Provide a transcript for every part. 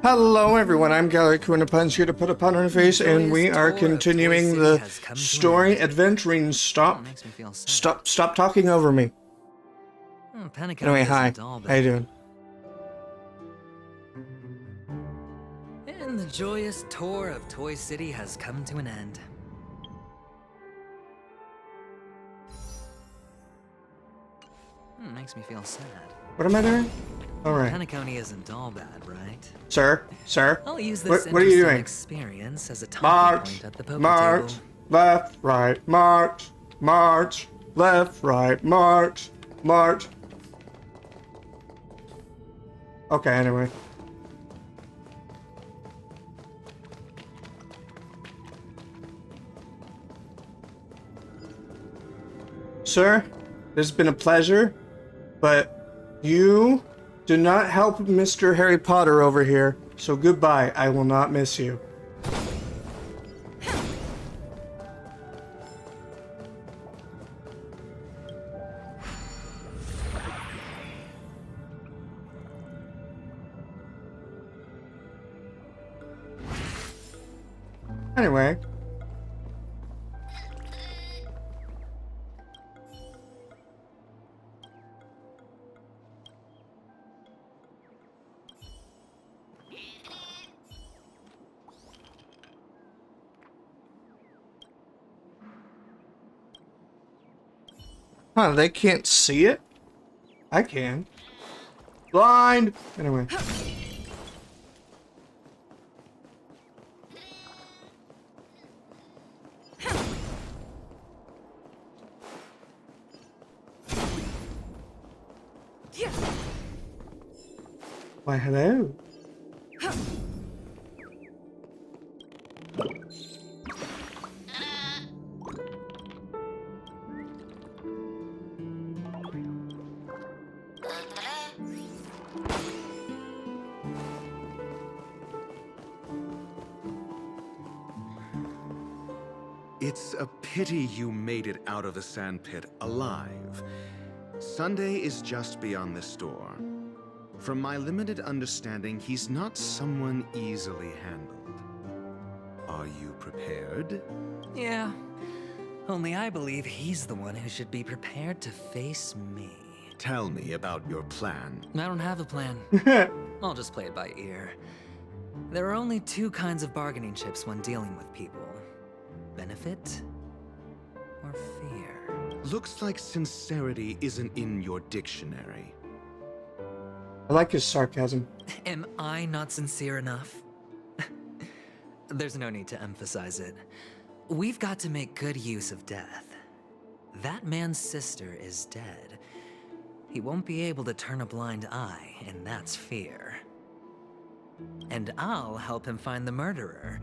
Hello everyone, I'm Galiot-queenofpuns here to put a pun on her face, and we are continuing the story adventuring. Stop talking over me. Anyway, hi. How you doing? And the joyous tour of Toy City has come to an end. Makes me feel sad. What am I doing? Alright. Penacony isn't all bad, right? Sir? I'll use this what are you doing? experience as a talking point at the poker march, table. left, right, march, march, left, right, march, march. Okay, anyway. Sir, this has been a pleasure, but you do not help Mr. Harry Potter over here, so goodbye. I will not miss you. Anyway. Huh, they can't see it? I can. Blind! Anyway. Why, hello. It's a pity you made it out of the sandpit alive. Sunday is just beyond this door. From my limited understanding, he's not someone easily handled. Are you prepared? Yeah, only I believe he's the one who should be prepared to face me. Tell me about your plan. I don't have a plan. I'll just play it by ear. There are only two kinds of bargaining chips when dealing with people. Benefit or fear? Looks like sincerity isn't in your dictionary. I like his sarcasm. Am I not sincere enough? There's no need to emphasize it. We've got to make good use of death. That man's sister is dead. He won't be able to turn a blind eye, and that's fear. And I'll help him find the murderer.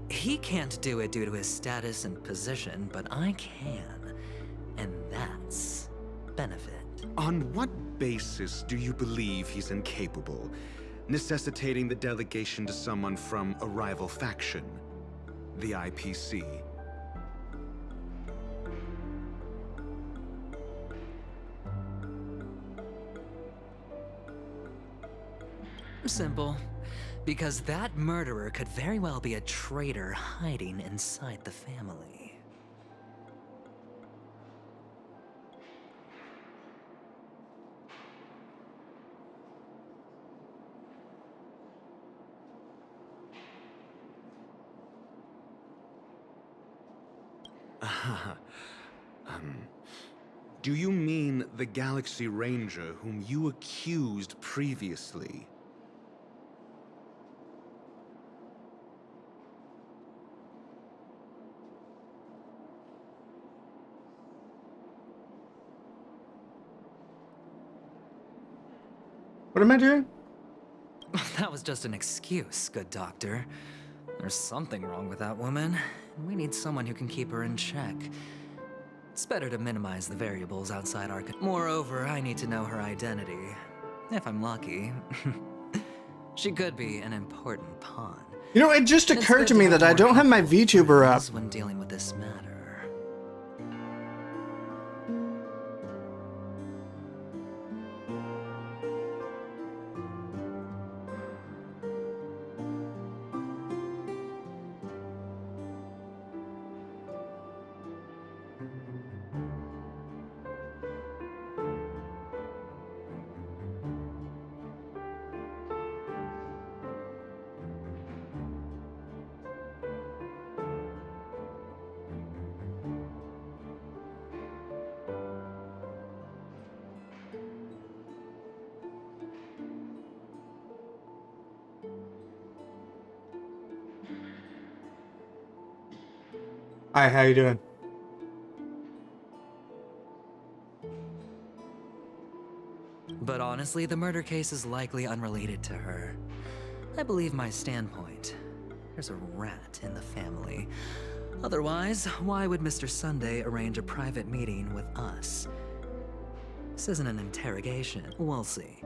He can't do it due to his status and position, but I can. And that's benefit. On what basis do you believe he's incapable, necessitating the delegation to someone from a rival faction, the IPC? Simple. Because that murderer could very well be a traitor hiding inside the family. Do you mean the Galaxy Ranger whom you accused previously? What am I doing? That was just an excuse, good doctor. There's something wrong with that woman. We need someone who can keep her in check. It's better to minimize the variables outside our... Moreover, I need to know her identity. If I'm lucky. She could be an important pawn. You know, it just occurred to me that I don't have my VTuber up. When dealing with this matter. Hi, how you doing? But honestly, the murder case is likely unrelated to her. I believe my standpoint. There's a rat in the family. Otherwise, why would Mr. Sunday arrange a private meeting with us? This isn't an interrogation. We'll see.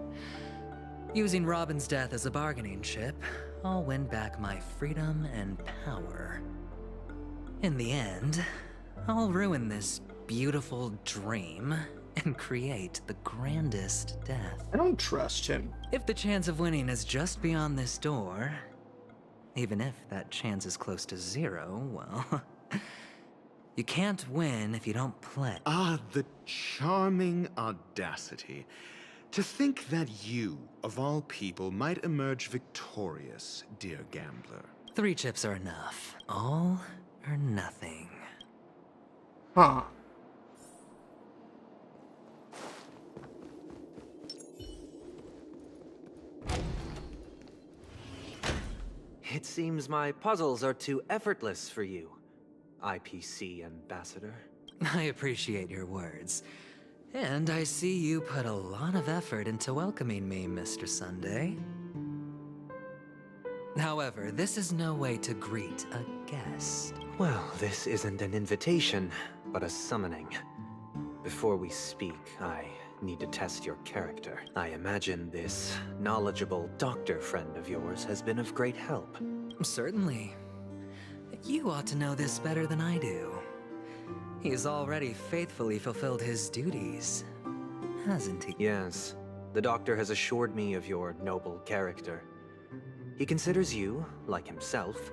Using Robin's death as a bargaining chip, I'll win back my freedom and power. In the end, I'll ruin this beautiful dream and create the grandest death. I don't trust him. If the chance of winning is just beyond this door, even if that chance is close to zero, well, you can't win if you don't play. Ah, the charming audacity. To think that you, of all people, might emerge victorious, dear gambler. 3 chips are enough. All or nothing. Huh. It seems my puzzles are too effortless for you, IPC Ambassador. I appreciate your words. And I see you put a lot of effort into welcoming me, Mr. Sunday. However, this is no way to greet a guest. Well, this isn't an invitation, but a summoning. Before we speak, I need to test your character. I imagine this knowledgeable doctor friend of yours has been of great help. Certainly. You ought to know this better than I do. He's already faithfully fulfilled his duties, hasn't he? Yes, the doctor has assured me of your noble character. He considers you, like himself,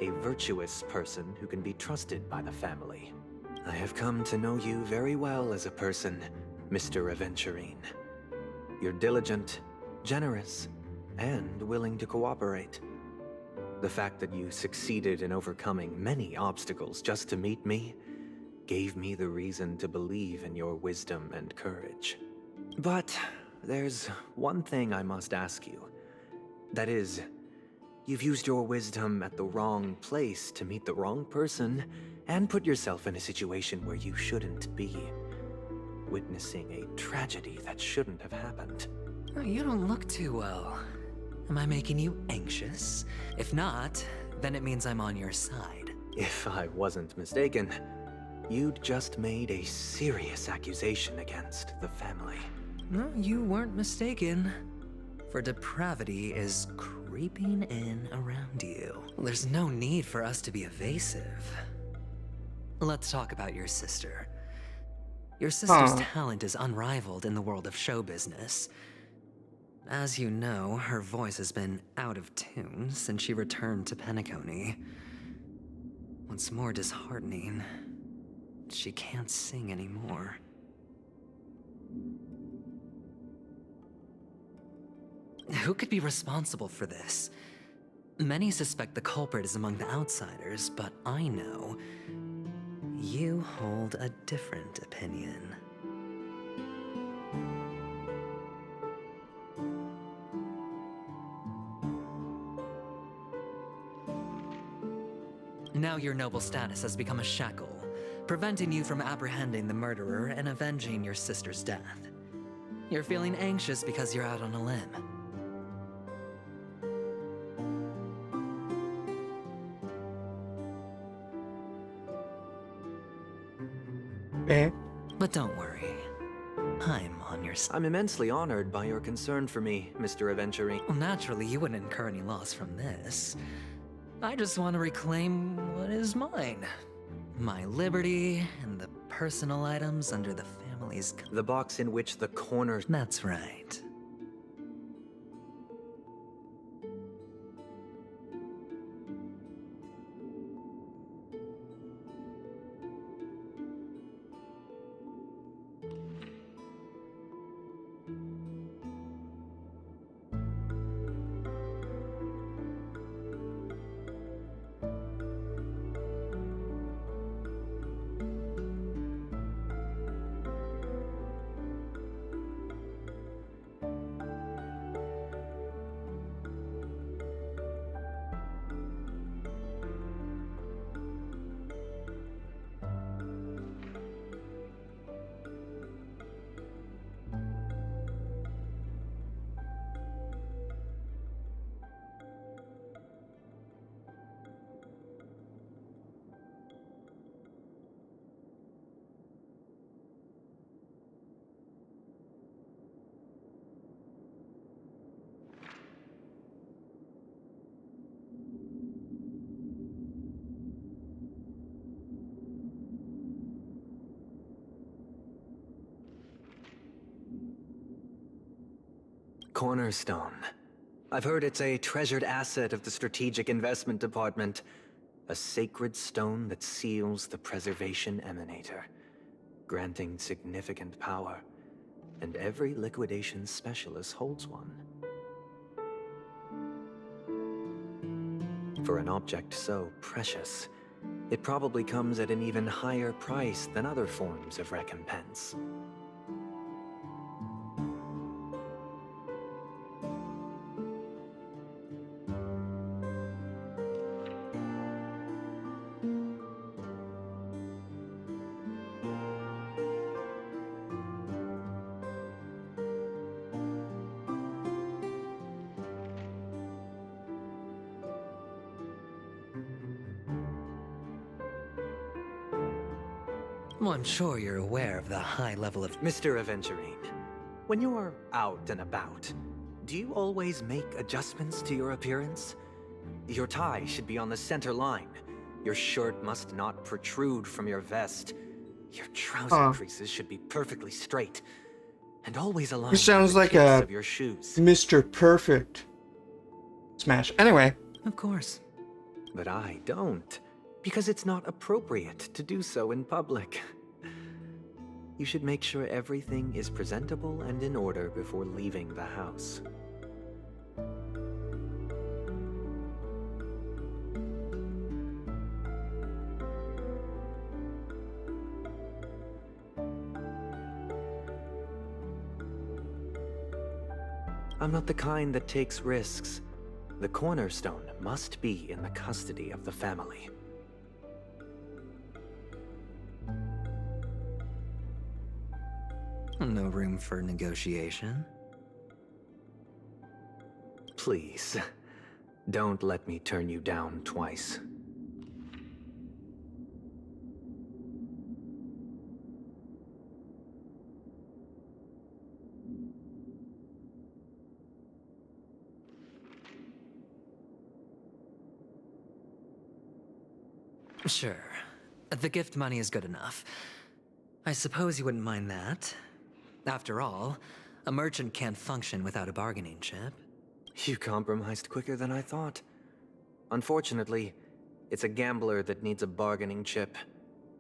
a virtuous person who can be trusted by the family. I have come to know you very well as a person, Mr. Aventurine. You're diligent, generous, and willing to cooperate. The fact that you succeeded in overcoming many obstacles just to meet me gave me the reason to believe in your wisdom and courage. But there's one thing I must ask you. That is, you've used your wisdom at the wrong place to meet the wrong person and put yourself in a situation where you shouldn't be, witnessing a tragedy that shouldn't have happened. You don't look too well. Am I making you anxious? If not, then it means I'm on your side. If I wasn't mistaken, you'd just made a serious accusation against the family. No, you weren't mistaken. For depravity is creeping in around you. There's no need for us to be evasive. Let's talk about your sister. Your sister's talent is unrivaled in the world of show business. As you know, her voice has been out of tune since she returned to Penacony. What's more disheartening, she can't sing anymore. Who could be responsible for this? Many suspect the culprit is among the outsiders, but I know you hold a different opinion. Now your noble status has become a shackle, preventing you from apprehending the murderer and avenging your sister's death. You're feeling anxious because you're out on a limb. Eh? But don't worry, I'm on your side. I'm immensely honored by your concern for me, Mr. Aventurine. Well, naturally, you wouldn't incur any loss from this. I just want to reclaim what is mine. My liberty and the personal items under the family's... The box in which the corner... That's right. cornerstone. I've heard it's a treasured asset of the Strategic Investment Department. A sacred stone that seals the Preservation Emanator, granting significant power. And every liquidation specialist holds one. For an object so precious, it probably comes at an even higher price than other forms of recompense. Well, I'm sure you're aware of the high level of... Mr. Aventurine, when you're out and about, do you always make adjustments to your appearance? Your tie should be on the center line. Your shirt must not protrude from your vest. Your trouser creases should be perfectly straight. And always aligned He sounds with the like tips a of your shoes. Mr. Perfect. Smash. Anyway. Of course. But I don't. Because it's not appropriate to do so in public. You should make sure everything is presentable and in order before leaving the house. I'm not the kind that takes risks. The cornerstone must be in the custody of the family. No room for negotiation. Please, don't let me turn you down twice. Sure. The gift money is good enough. I suppose you wouldn't mind that. After all, a merchant can't function without a bargaining chip. You compromised quicker than I thought. Unfortunately, it's a gambler that needs a bargaining chip,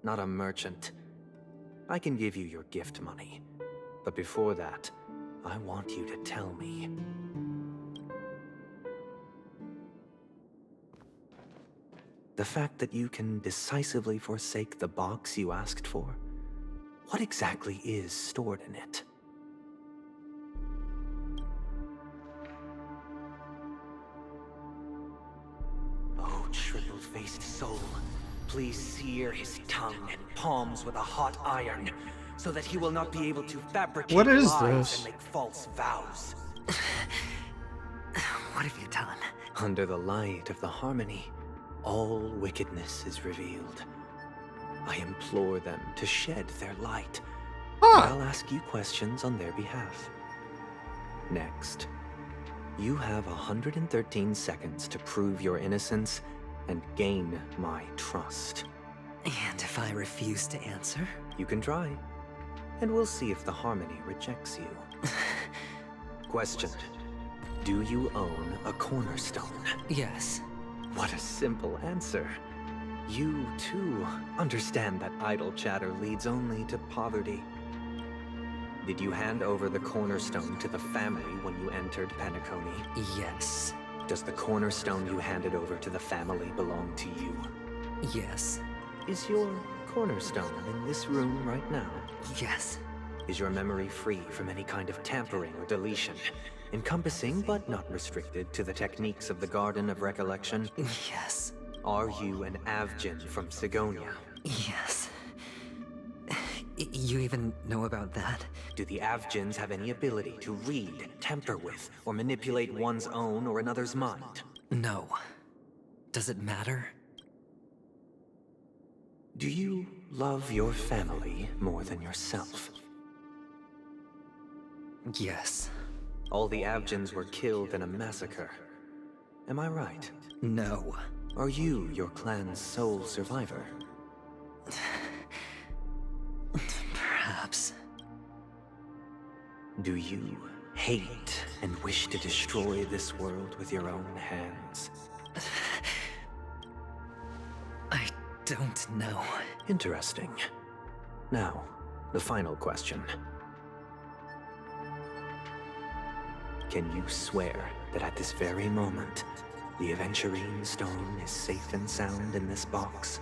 not a merchant. I can give you your gift money, but before that, I want you to tell me. The fact that you can decisively forsake the box you asked for, what exactly is stored in it? Oh, triple-faced soul, please sear his tongue and palms with a hot iron, so that he will not be able to fabricate What is lies this? and make false vows. What have you done? Under the light of the harmony, all wickedness is revealed. I implore them to shed their light. I'll ask you questions on their behalf. Next, you have 113 seconds to prove your innocence and gain my trust. And if I refuse to answer? You can try, and we'll see if the harmony rejects you. Question: do you own a cornerstone? Yes. What a simple answer. You, too, understand that idle chatter leads only to poverty. Did you hand over the cornerstone to the family when you entered Penacony? Yes. Does the cornerstone you handed over to the family belong to you? Yes. Is your cornerstone in this room right now? Yes. Is your memory free from any kind of tampering or deletion, encompassing but not restricted to the techniques of the Garden of Recollection? Yes. Are you an Avgin from Sigonia? Yes. You even know about that? Do the Avgins have any ability to read, tamper with, or manipulate one's own or another's mind? No. Does it matter? Do you love your family more than yourself? Yes. All the Avgins were killed in a massacre. Am I right? No. Are you your clan's sole survivor? Perhaps. Do you hate and wish to destroy this world with your own hands? I don't know. Interesting. Now, the final question. Can you swear that at this very moment, the Aventurine Stone is safe and sound in this box?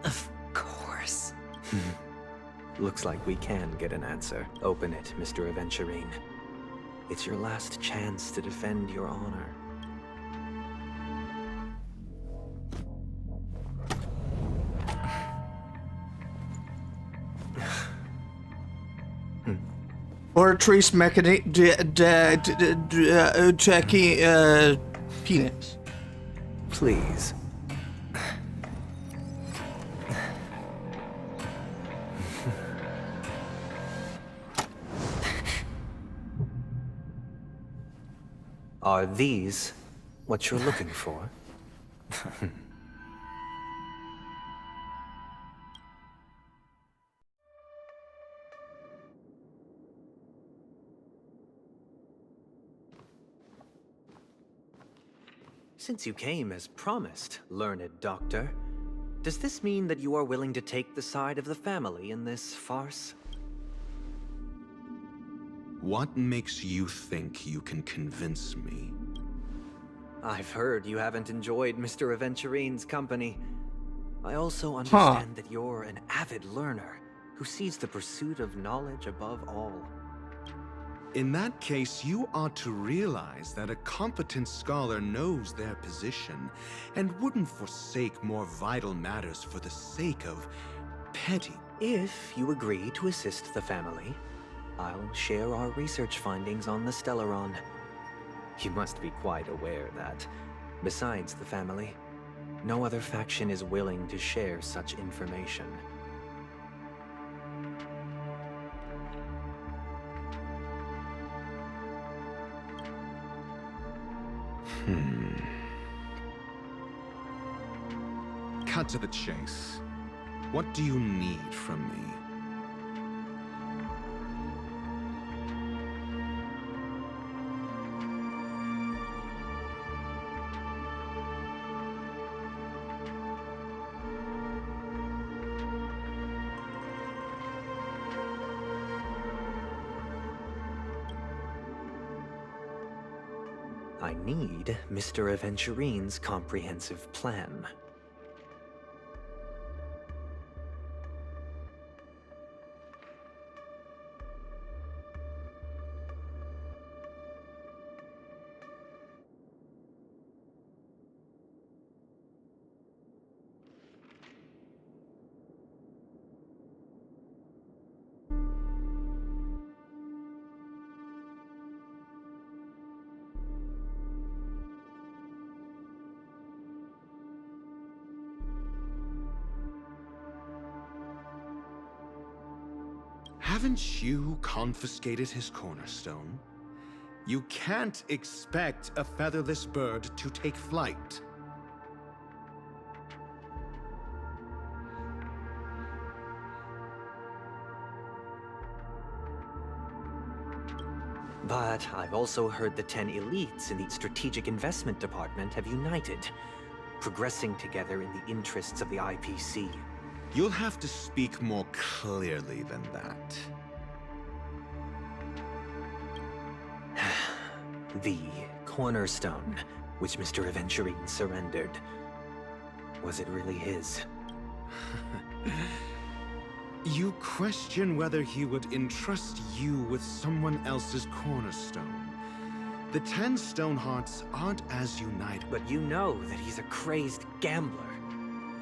Of course. Looks like we can get an answer. Open it, Mr. Aventurine. It's your last chance to defend your honor. Oratrice mechanic techie penis. Please. Are these what you're looking for? Since you came as promised, learned doctor, does this mean that you are willing to take the side of the family in this farce? What makes you think you can convince me? I've heard you haven't enjoyed Mr. Aventurine's company. I also understand that you're an avid learner who sees the pursuit of knowledge above all. In that case, you ought to realize that a competent scholar knows their position and wouldn't forsake more vital matters for the sake of petty. If you agree to assist the family, I'll share our research findings on the Stellaron. You must be quite aware that, besides the family, no other faction is willing to share such information. Cut to the chase. What do you need from me? I need Mr. Aventurine's comprehensive plan. Haven't you confiscated his cornerstone? You can't expect a featherless bird to take flight. But I've also heard the 10 elites in the Strategic Investment Department have united, progressing together in the interests of the IPC. You'll have to speak more clearly than that. The cornerstone, which Mr. Aventurine surrendered. Was it really his? You question whether he would entrust you with someone else's cornerstone. The 10 Stonehearts aren't as united. But you know that he's a crazed gambler.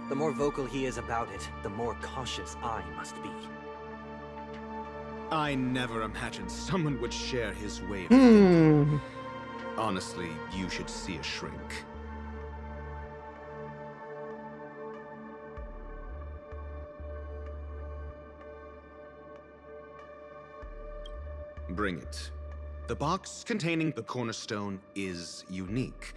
The more vocal he is about it, the more cautious I must be. I never imagined someone would share his way of thinking. Honestly, you should see a shrink. Bring it. The box containing the cornerstone is unique.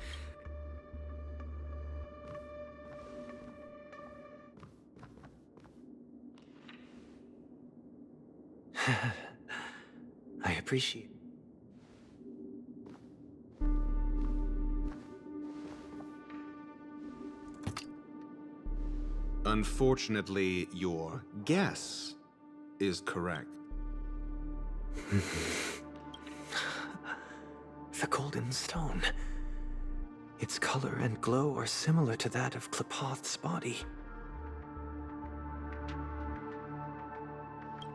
I appreciate. Unfortunately, your guess is correct. The golden stone. Its color and glow are similar to that of Klepoth's body.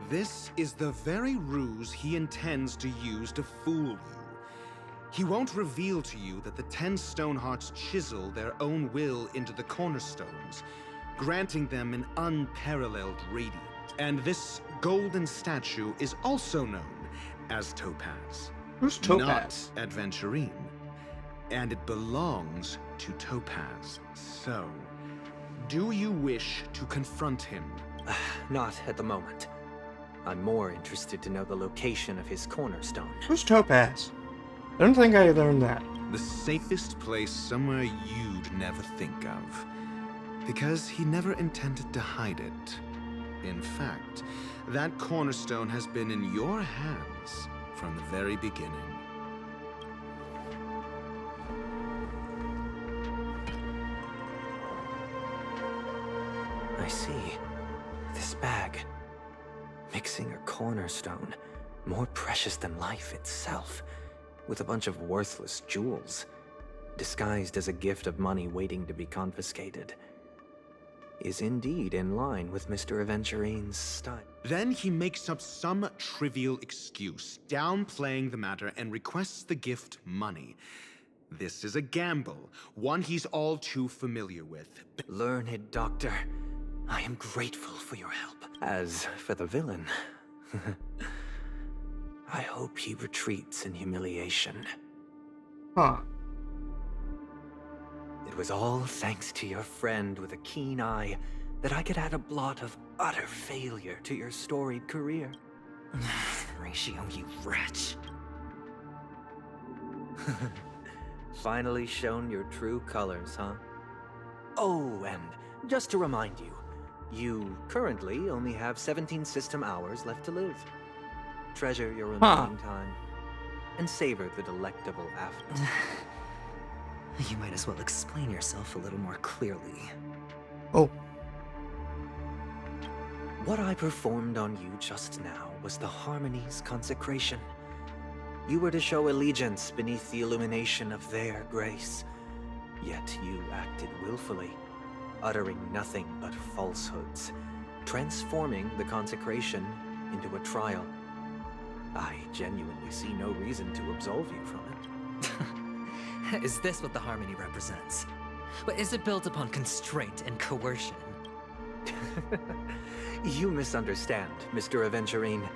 This is the very ruse he intends to use to fool you. He won't reveal to you that the 10 Stonehearts chisel their own will into the cornerstones, granting them an unparalleled radiance. And this golden statue is also known as Topaz. Who's Topaz? Not Adventurine. And it belongs to Topaz. So, do you wish to confront him? Not at the moment. I'm more interested to know the location of his cornerstone. Who's Topaz? I don't think I learned that. The safest place somewhere you'd never think of. Because he never intended to hide it. In fact, that cornerstone has been in your hands from the very beginning. I see. This bag. Mixing a cornerstone, more precious than life itself, with a bunch of worthless jewels, disguised as a gift of money waiting to be confiscated, is indeed in line with Mr. Aventurine's style. Then he makes up some trivial excuse, downplaying the matter, and requests the gift money. This is a gamble, one he's all too familiar with. Learned Doctor, I am grateful for your help. As for the villain, I hope he retreats in humiliation. Huh. It was all thanks to your friend with a keen eye that I could add a blot of utter failure to your storied career. Ratio, you wretch. Finally shown your true colors, huh? Oh, and just to remind you, you currently only have 17 system hours left to live. Treasure your remaining time, and savor the delectable after. You might as well explain yourself a little more clearly. Oh. What I performed on you just now was the Harmony's consecration. You were to show allegiance beneath the illumination of their grace. Yet you acted willfully, uttering nothing but falsehoods, transforming the consecration into a trial. I genuinely see no reason to absolve you from it. Is this what the Harmony represents? But is it built upon constraint and coercion? You misunderstand, Mr. Aventurine.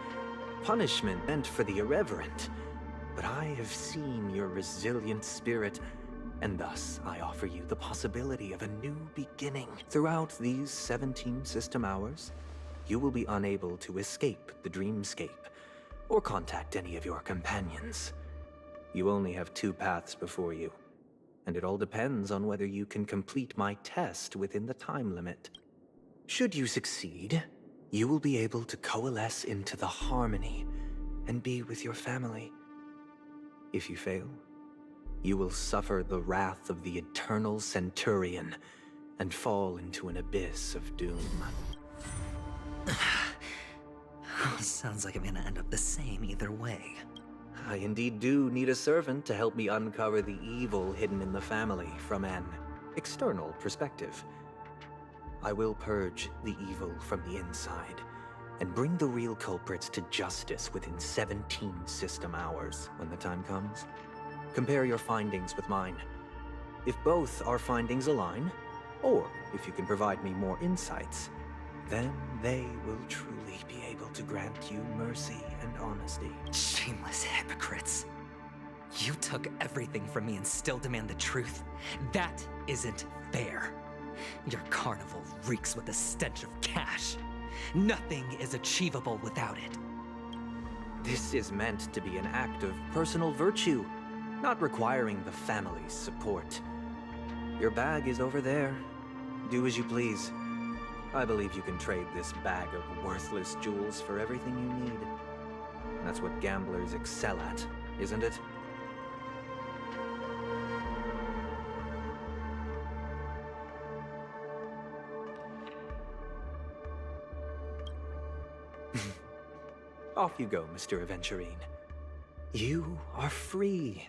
Punishment meant for the irreverent. But I have seen your resilient spirit, and thus I offer you the possibility of a new beginning. Throughout these 17 system hours, you will be unable to escape the dreamscape, or contact any of your companions. You only have 2 paths before you, and it all depends on whether you can complete my test within the time limit. Should you succeed, you will be able to coalesce into the Harmony and be with your family. If you fail, you will suffer the wrath of the eternal Centurion and fall into an abyss of doom. Sounds like I'm gonna end up the same either way. I indeed do need a servant to help me uncover the evil hidden in the family from an external perspective. I will purge the evil from the inside and bring the real culprits to justice within 17 system hours. When the time comes, compare your findings with mine. If both our findings align, or if you can provide me more insights, then they will truly be able to grant you mercy and honesty. Shameless hypocrites. You took everything from me and still demand the truth. That isn't fair. Your carnival reeks with the stench of cash. Nothing is achievable without it. This is meant to be an act of personal virtue, not requiring the family's support. Your bag is over there. Do as you please. I believe you can trade this bag of worthless jewels for everything you need. That's what gamblers excel at, isn't it? Off you go, Mr. Aventurine. You are free.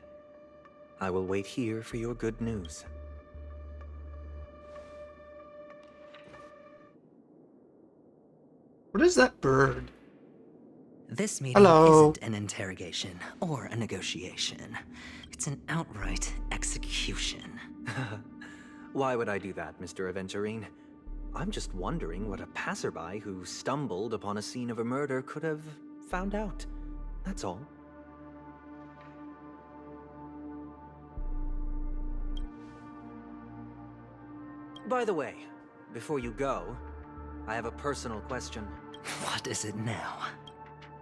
I will wait here for your good news. What is that bird? This meeting Hello. isn't an interrogation or a negotiation. It's an outright execution. Why would I do that, Mr. Aventurine? I'm just wondering what a passerby who stumbled upon a scene of a murder could have found out. That's all. By the way, before you go, I have a personal question. What is it now?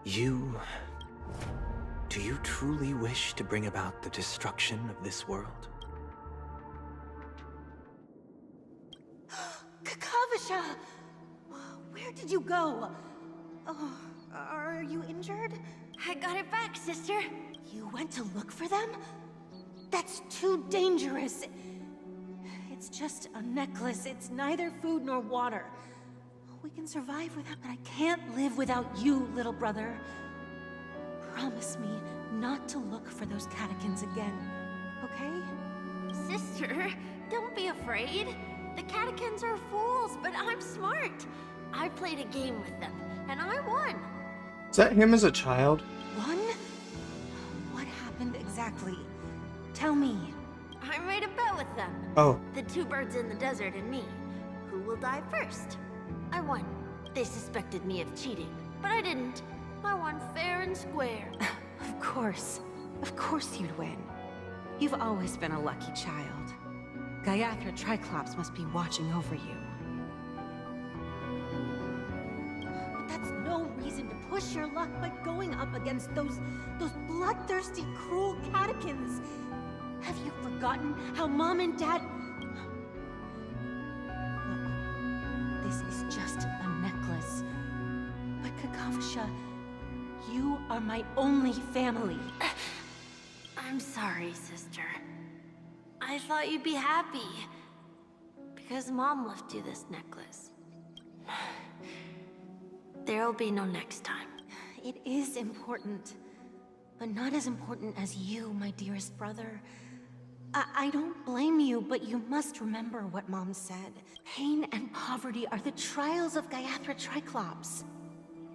Do you truly wish to bring about the destruction of this world? Kakavasha! Where did you go? Oh, are you injured? I got it back, sister. You went to look for them? That's too dangerous. It's just a necklace. It's neither food nor water. We can survive without, but I can't live without you, little brother. Promise me not to look for those catechins again, okay? Sister, don't be afraid. The catechins are fools, but I'm smart. I played a game with them, and I won. Is that him as a child? One? What happened exactly? Tell me. I made a bet with them. Oh. The two birds in the desert and me. Who will die first? I won. They suspected me of cheating, but I didn't. I won fair and square. Of course. Of course you'd win. You've always been a lucky child. Gaiathra Triclops must be watching over you. But that's no reason to push your luck by going up against those bloodthirsty, cruel catechins. Have you forgotten how Mom and Dad... Look, this is just a necklace. But Kakavasha, you are my only family. I'm sorry, sister. I thought you'd be happy. Because Mom left you this necklace. There'll be no next time. It is important. But not as important as you, my dearest brother. I don't blame you, but you must remember what Mom said. Pain and poverty are the trials of Gaiathra Triclops.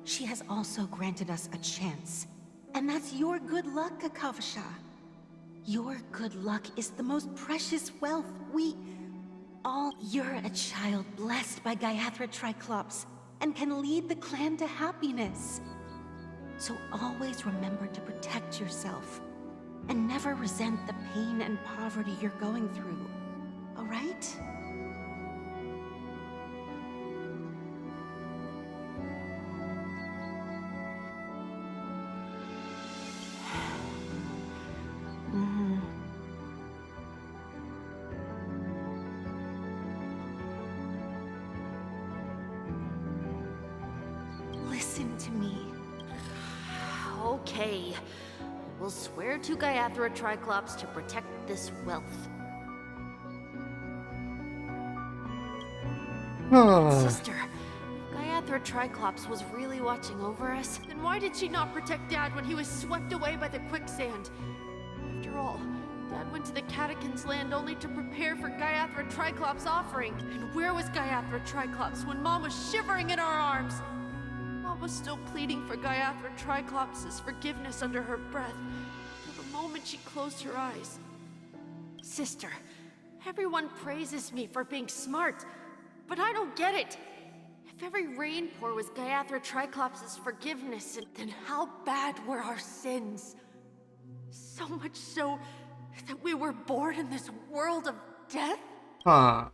She has also granted us a chance. And that's your good luck, Kakavasha. Your good luck is the most precious wealth You're a child blessed by Gaiathra Triclops and can lead the clan to happiness. So always remember to protect yourself and never resent the pain and poverty you're going through. All right? Listen to me. Okay. We'll swear to Gaiathra Triclops to protect this wealth. Sister, if Gaiathra Triclops was really watching over us, Then why did she not protect Dad when he was swept away by the quicksand? After all, Dad went to the Catechins' land only to prepare for Gaiathra Triclops' offering. And where was Gaiathra Triclops when Mom was shivering in our arms? Mom was still pleading for Gaiathra Triclops' forgiveness under her breath, till the moment she closed her eyes. Sister, everyone praises me for being smart, but I don't get it. If every rain pour was Gaiathra Triclops' forgiveness, then how bad were our sins? So much so that we were born in this world of death? Huh.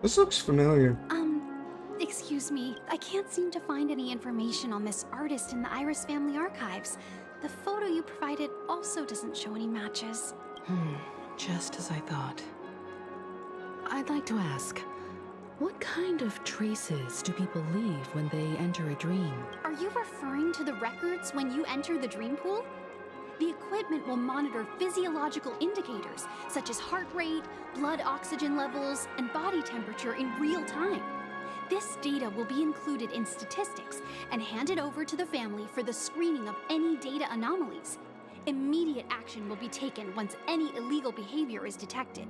This looks familiar. Excuse me. I can't seem to find any information on this artist in the Iris family archives. The photo you provided also doesn't show any matches. Just as I thought. I'd like to ask, what kind of traces do people leave when they enter a dream? Are you referring to the records when you enter the dream pool? The equipment will monitor physiological indicators, such as heart rate, blood oxygen levels, and body temperature in real time. This data will be included in statistics and handed over to the family for the screening of any data anomalies. Immediate action will be taken once any illegal behavior is detected.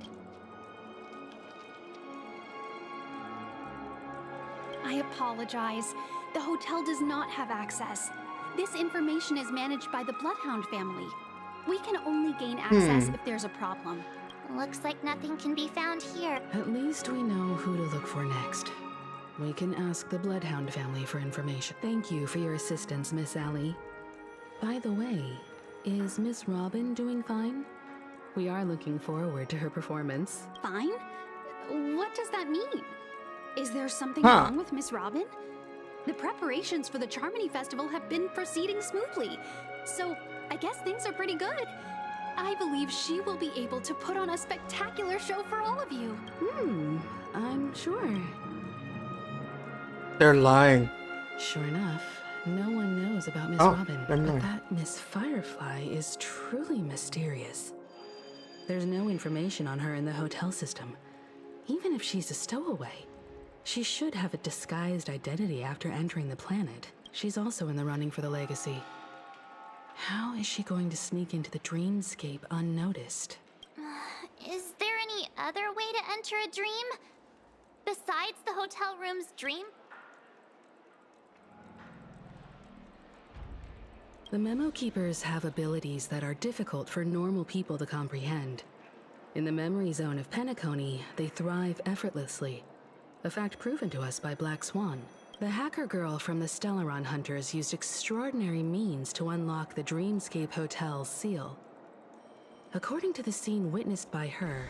I apologize. The hotel does not have access. This information is managed by the Bloodhound family. We can only gain access if there's a problem. Looks like nothing can be found here. At least we know who to look for next. We can ask the Bloodhound family for information. Thank you for your assistance, Miss Allie. By the way, is Miss Robin doing fine? We are looking forward to her performance. Fine? What does that mean? Is there something wrong with Miss Robin? The preparations for the Charmony Festival have been proceeding smoothly, so I guess things are pretty good. I believe she will be able to put on a spectacular show for all of you. I'm sure. They're lying. Sure enough, no one knows about Miss Oh, Robin, never but mind. that Miss Firefly is truly mysterious. There's no information on her in the hotel system. Even if she's a stowaway, she should have a disguised identity after entering the planet. She's also in the running for the legacy. How is she going to sneak into the dreamscape unnoticed? Is there any other way to enter a dream? Besides the hotel room's dream? The Memo Keepers have abilities that are difficult for normal people to comprehend. In the memory zone of Penacony, they thrive effortlessly. A fact proven to us by Black Swan. The hacker girl from the Stellaron Hunters used extraordinary means to unlock the Dreamscape Hotel's seal. According to the scene witnessed by her,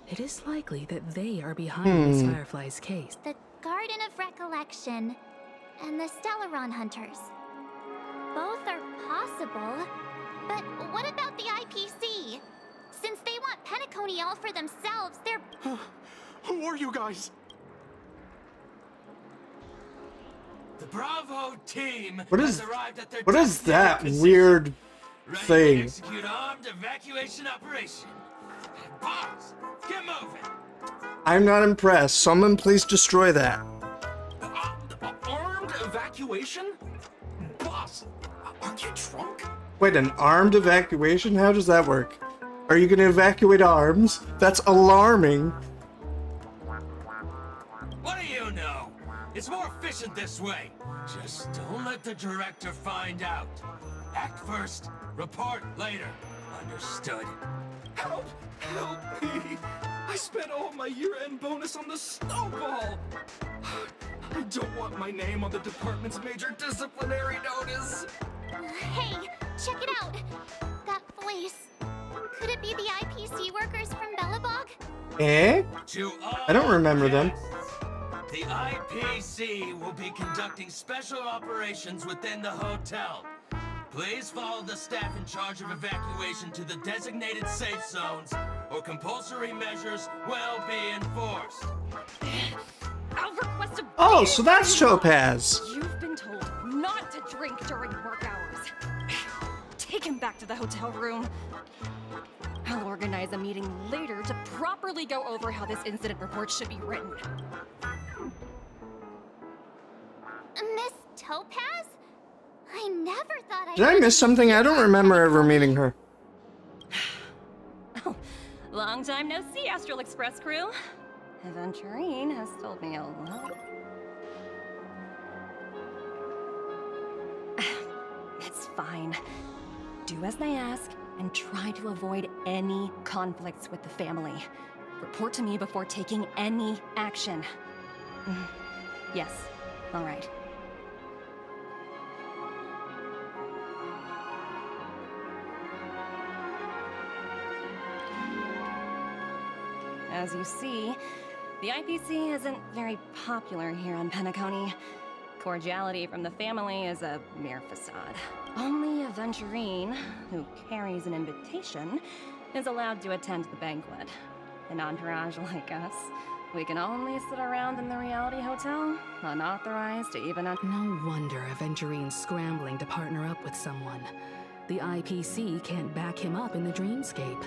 it is likely that they are behind Miss Firefly's case. The Garden of Recollection and the Stellaron Hunters. Both are possible, but what about the IPC? Since they want Penacony all for themselves, they're... Who are you guys? The Bravo team What is- has arrived at their What is that destination, weird ready to thing? execute armed evacuation operation. Boss, get moving. I'm not impressed. Someone please destroy that. Armed evacuation? Boss, aren't you drunk? Wait, an armed evacuation? How does that work? Are you gonna evacuate arms? That's alarming. What do you know? It's more efficient this way. Just don't let the director find out. Act first, report later. Understood? Help! Help me! I spent all my year-end bonus on the snowball! I don't want my name on the department's major disciplinary notice! Hey, check it out! That voice. Could it be the IPC workers from Bellabog? Eh? To all I don't remember them. guests, the IPC will be conducting special operations within the hotel. Please follow the staff in charge of evacuation to the designated safe zones, or compulsory measures will be enforced. I'll request a Oh, beer so that's from you. Topaz. You've been told not to drink during work hours. Take him back to the hotel room. I'll organize a meeting later to properly go over how this incident report should be written. Miss Topaz? I never thought Did I miss something? I don't remember ever meeting her. Oh, long time no see, Astral Express crew. Aventurine has told me a lot. It's fine. Do as they ask and try to avoid any conflicts with the family. Report to me before taking any action. Yes, all right. As you see, The IPC isn't very popular here on Penacony. Cordiality from the family is a mere facade. Only a Venturine, who carries an invitation, is allowed to attend the banquet. An entourage like us, we can only sit around in the reality hotel, unauthorized to even... No wonder a Venturine's scrambling to partner up with someone. The IPC can't back him up in the dreamscape.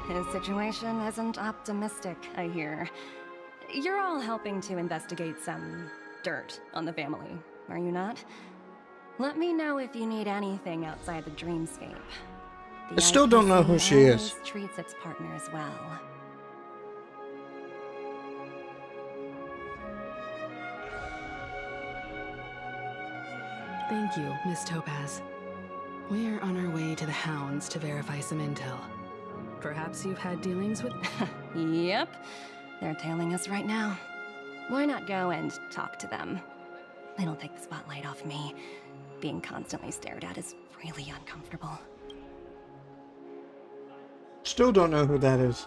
His situation isn't optimistic, I hear. You're all helping to investigate some dirt on the family, are you not? Let me know if you need anything outside the dreamscape. I still don't know who she is. IPC always treats its partners well. Thank you, Miss Topaz. We're on our way to the Hounds to verify some intel. Perhaps you've had dealings with... Yep. They're tailing us right now. Why not go and talk to them? It'll take the spotlight off me. Being constantly stared at is really uncomfortable. Still don't know who that is.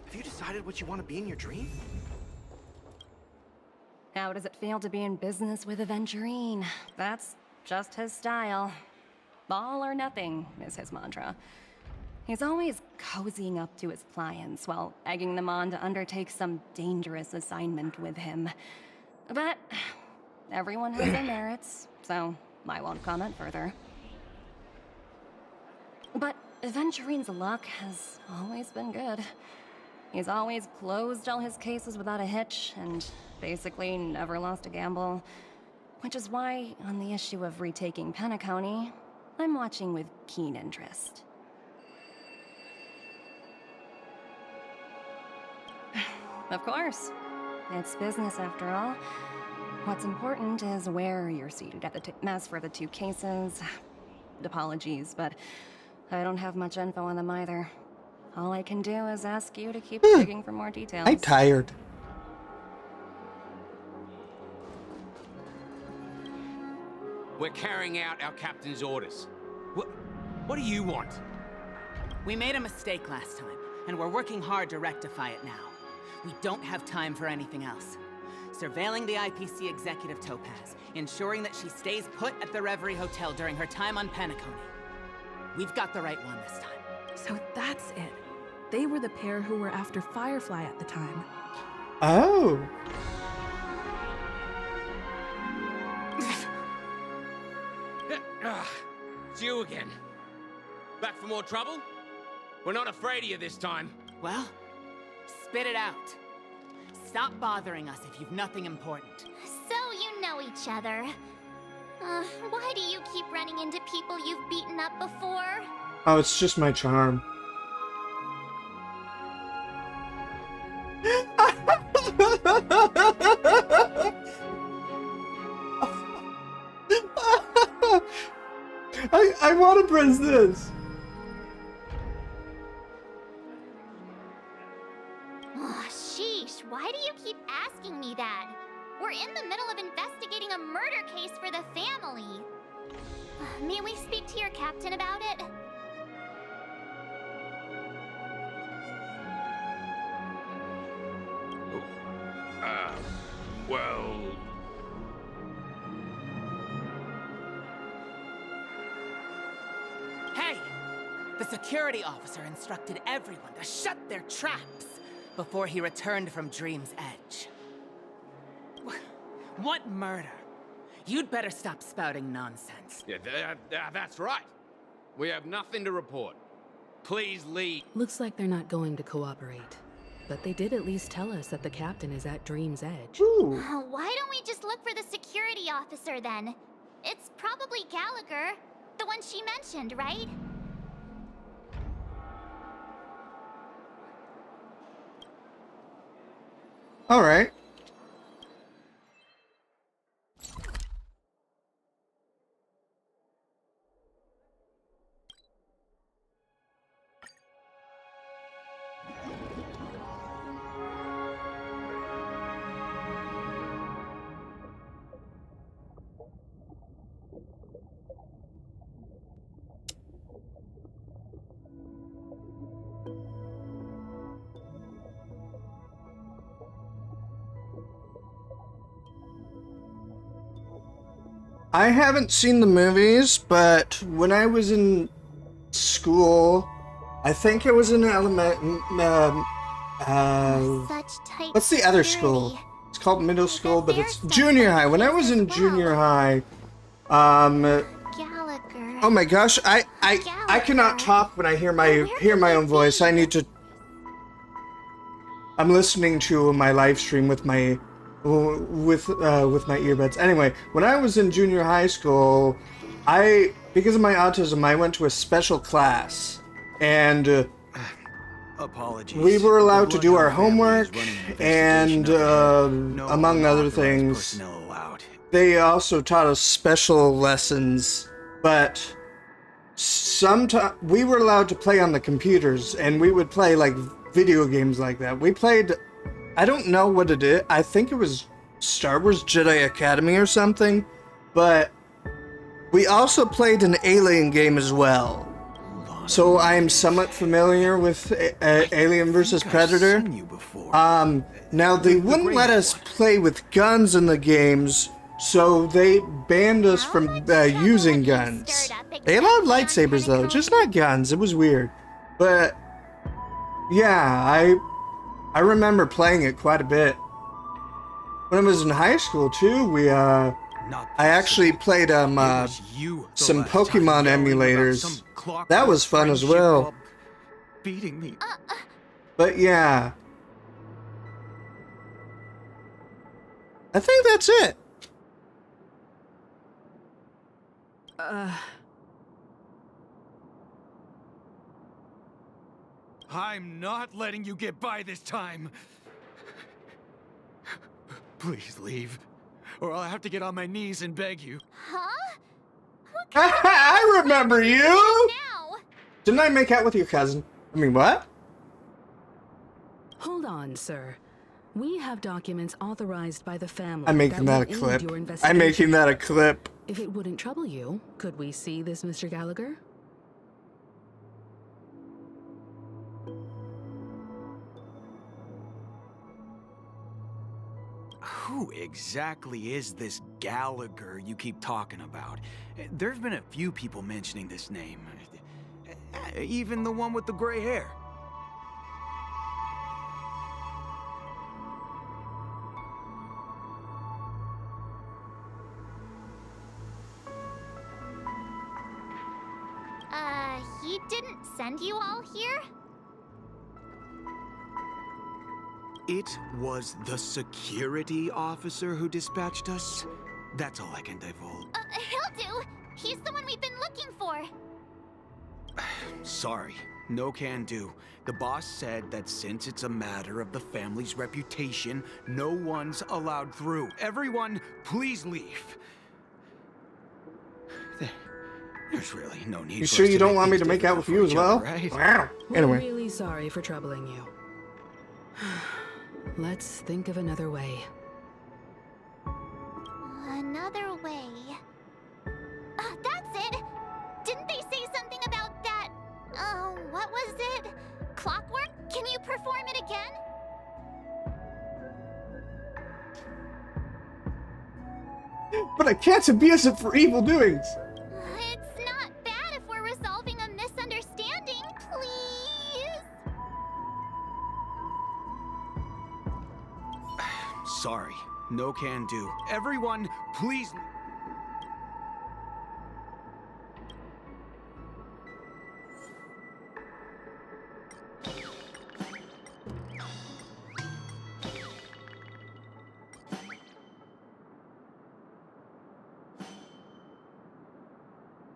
Have you decided what you want to be in your dream? How does it feel to be in business with a Venturine? That's just his style. All or nothing is his mantra. He's always cozying up to his clients while egging them on to undertake some dangerous assignment with him. But everyone has their merits, so I won't comment further. But Venturine's luck has always been good. He's always closed all his cases without a hitch, and basically never lost a gamble. Which is why, on the issue of retaking Penacony, I'm watching with keen interest. Of course. It's business after all. What's important is where you're seated at the as for the two cases, apologies, but I don't have much info on them either. All I can do is ask you to keep digging for more details. I'm tired. We're carrying out our captain's orders. What do you want? We made a mistake last time, and we're working hard to rectify it now. We don't have time for anything else. Surveilling the IPC executive Topaz, ensuring that she stays put at the Reverie Hotel during her time on Penacony. We've got the right one this time. So that's it. They were the pair who were after Firefly at the time. Oh. It's you again. Back for more trouble? We're not afraid of you this time. Well, spit it out. Stop bothering us if you've nothing important. So you know each other. Why do you keep running into people you've beaten up before? Oh, it's just my charm. I want to press this. Oh, sheesh, why do you keep asking me that? We're in the middle of investigating a murder case for the family. May we speak to your captain about it? Well... Hey! The security officer instructed everyone to shut their traps before he returned from Dream's Edge. What murder? You'd better stop spouting nonsense. Yeah, that's right. We have nothing to report. Please leave. Looks like they're not going to cooperate. But they did at least tell us that the captain is at Dream's Edge. Why don't we just look for the security officer then? It's probably Gallagher, the one she mentioned, right? All right. I haven't seen the movies, but when I was in school, I think it was in what's the other school? It's called middle school, but it's junior high. When I was in junior high, Gallagher. oh my gosh, I cannot talk when I hear my own voice. I need to. I'm listening to my live stream with my earbuds. Anyway, when I was in junior high school, because of my autism, I went to a special class, and apologies. We were allowed to do our homework, and among other things, they also taught us special lessons. But sometimes we were allowed to play on the computers, and we would play like video games like that. We played. I don't know what it is. I think it was Star Wars Jedi Academy or something, but we also played an Alien game as well. So I am somewhat familiar with Alien vs. Predator. Now they wouldn't let us play with guns in the games, so they banned us from using guns. They allowed lightsabers though, just not guns. It was weird. But yeah, I remember playing it quite a bit. When I was in high school too, I actually played some Pokemon emulators. That was fun as well. Beating me. But yeah, I think that's it. I'm not letting you get by this time. Please leave, or I'll have to get on my knees and beg you. Huh? I remember you! Didn't I make out with your cousin? I mean, what? Hold on, sir. We have documents authorized by the family. I'm making that a clip. I'm making that a clip. If it wouldn't trouble you, could we see this, Mr. Gallagher? Who exactly is this Gallagher you keep talking about? There's been a few people mentioning this name. Even the one with the gray hair. He didn't send you all here? It was the security officer who dispatched us. That's all I can divulge. He'll do. He's the one we've been looking for. Sorry, no can do. The boss said that since it's a matter of the family's reputation, no one's allowed through. Everyone, please leave. There's really no need. You sure you don't want me to make out with you as well? Right? Wow. Anyway. We're really sorry for troubling you. Let's think of another way. Another way. That's it! Didn't they say something about that? What was it? Clockwork? Can you perform it again? But I can't abuse it for evil doings. It's not bad if we're resolving a misunderstanding, please. Sorry, no can do. Everyone, please.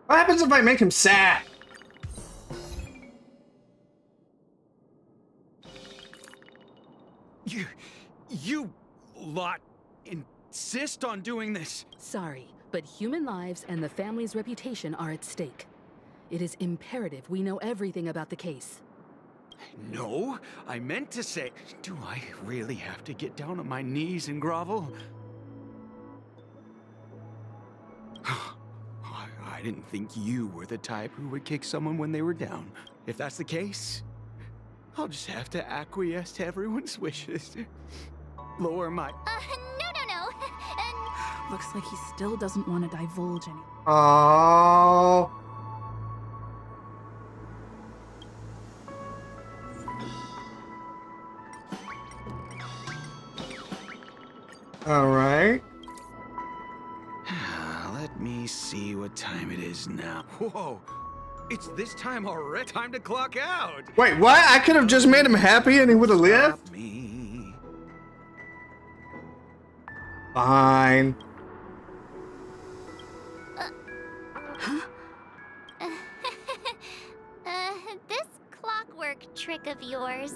What happens if I make him sad? You lot insist on doing this. Sorry, but human lives and the family's reputation are at stake. It is imperative we know everything about the case. No, I meant to say, do I really have to get down on my knees and grovel? I didn't think you were the type who would kick someone when they were down. If that's the case, I'll just have to acquiesce to everyone's wishes. Lower my... No. Looks like he still doesn't want to divulge any. Oh. All right. Let me see what time it is now. Whoa! It's this time already. Time to clock out. Wait, what? I could have just made him happy and he would have lived? Me. Fine. This clockwork trick of yours,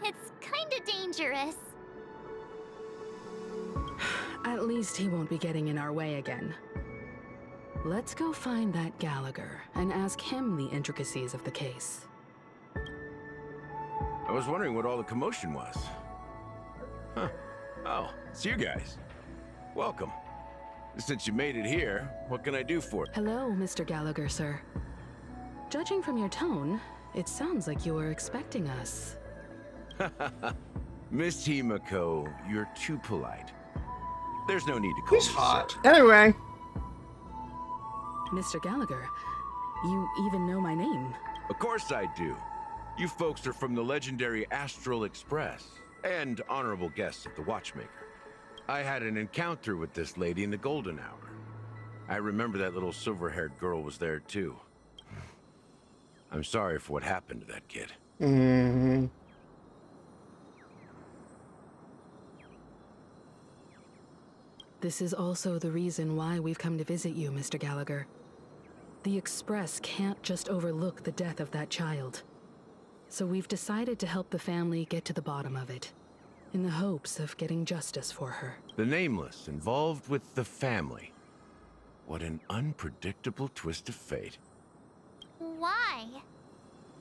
it's kinda dangerous. At least he won't be getting in our way again. Let's go find that Gallagher and ask him the intricacies of the case. I was wondering what all the commotion was. Huh. Oh, it's you guys. Welcome. Since you made it here, what can I do for you? Hello, Mr. Gallagher, sir. Judging from your tone, it sounds like you were expecting us. Miss Himiko, you're too polite. There's no need to call He's me hot. sir. Anyway. Mr. Gallagher, you even know my name. Of course I do. You folks are from the legendary Astral Express and honorable guests of the Watchmaker. I had an encounter with this lady in the Golden Hour. I remember that little silver-haired girl was there too. I'm sorry for what happened to that kid. Mm-hmm. This is also the reason why we've come to visit you, Mr. Gallagher. The Express can't just overlook the death of that child. So we've decided to help the family get to the bottom of it, in the hopes of getting justice for her. The Nameless involved with the family. What an unpredictable twist of fate. Why?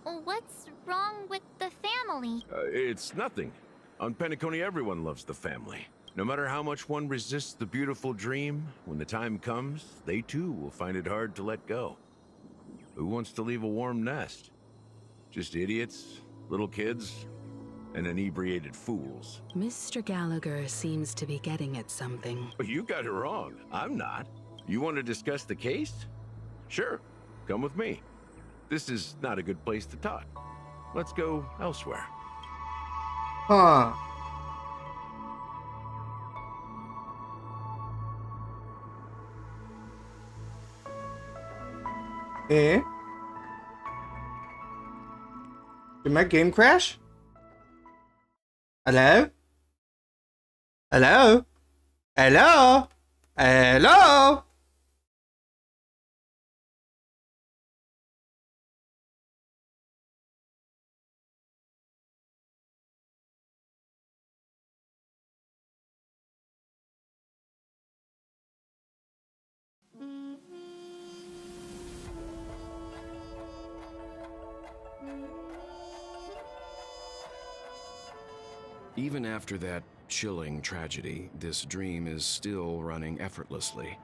What's wrong with the family? It's nothing. On Penacony, everyone loves the family. No matter how much one resists the beautiful dream, when the time comes, they too will find it hard to let go. Who wants to leave a warm nest? Just idiots, little kids, and inebriated fools. Mr. Gallagher seems to be getting at something. You got it wrong. I'm not. You want to discuss the case? Sure, come with me. This is not a good place to talk. Let's go elsewhere. Huh. Eh? Did my game crash? Hello? Hello? Hello? Hello? Even after that chilling tragedy, this dream is still running effortlessly.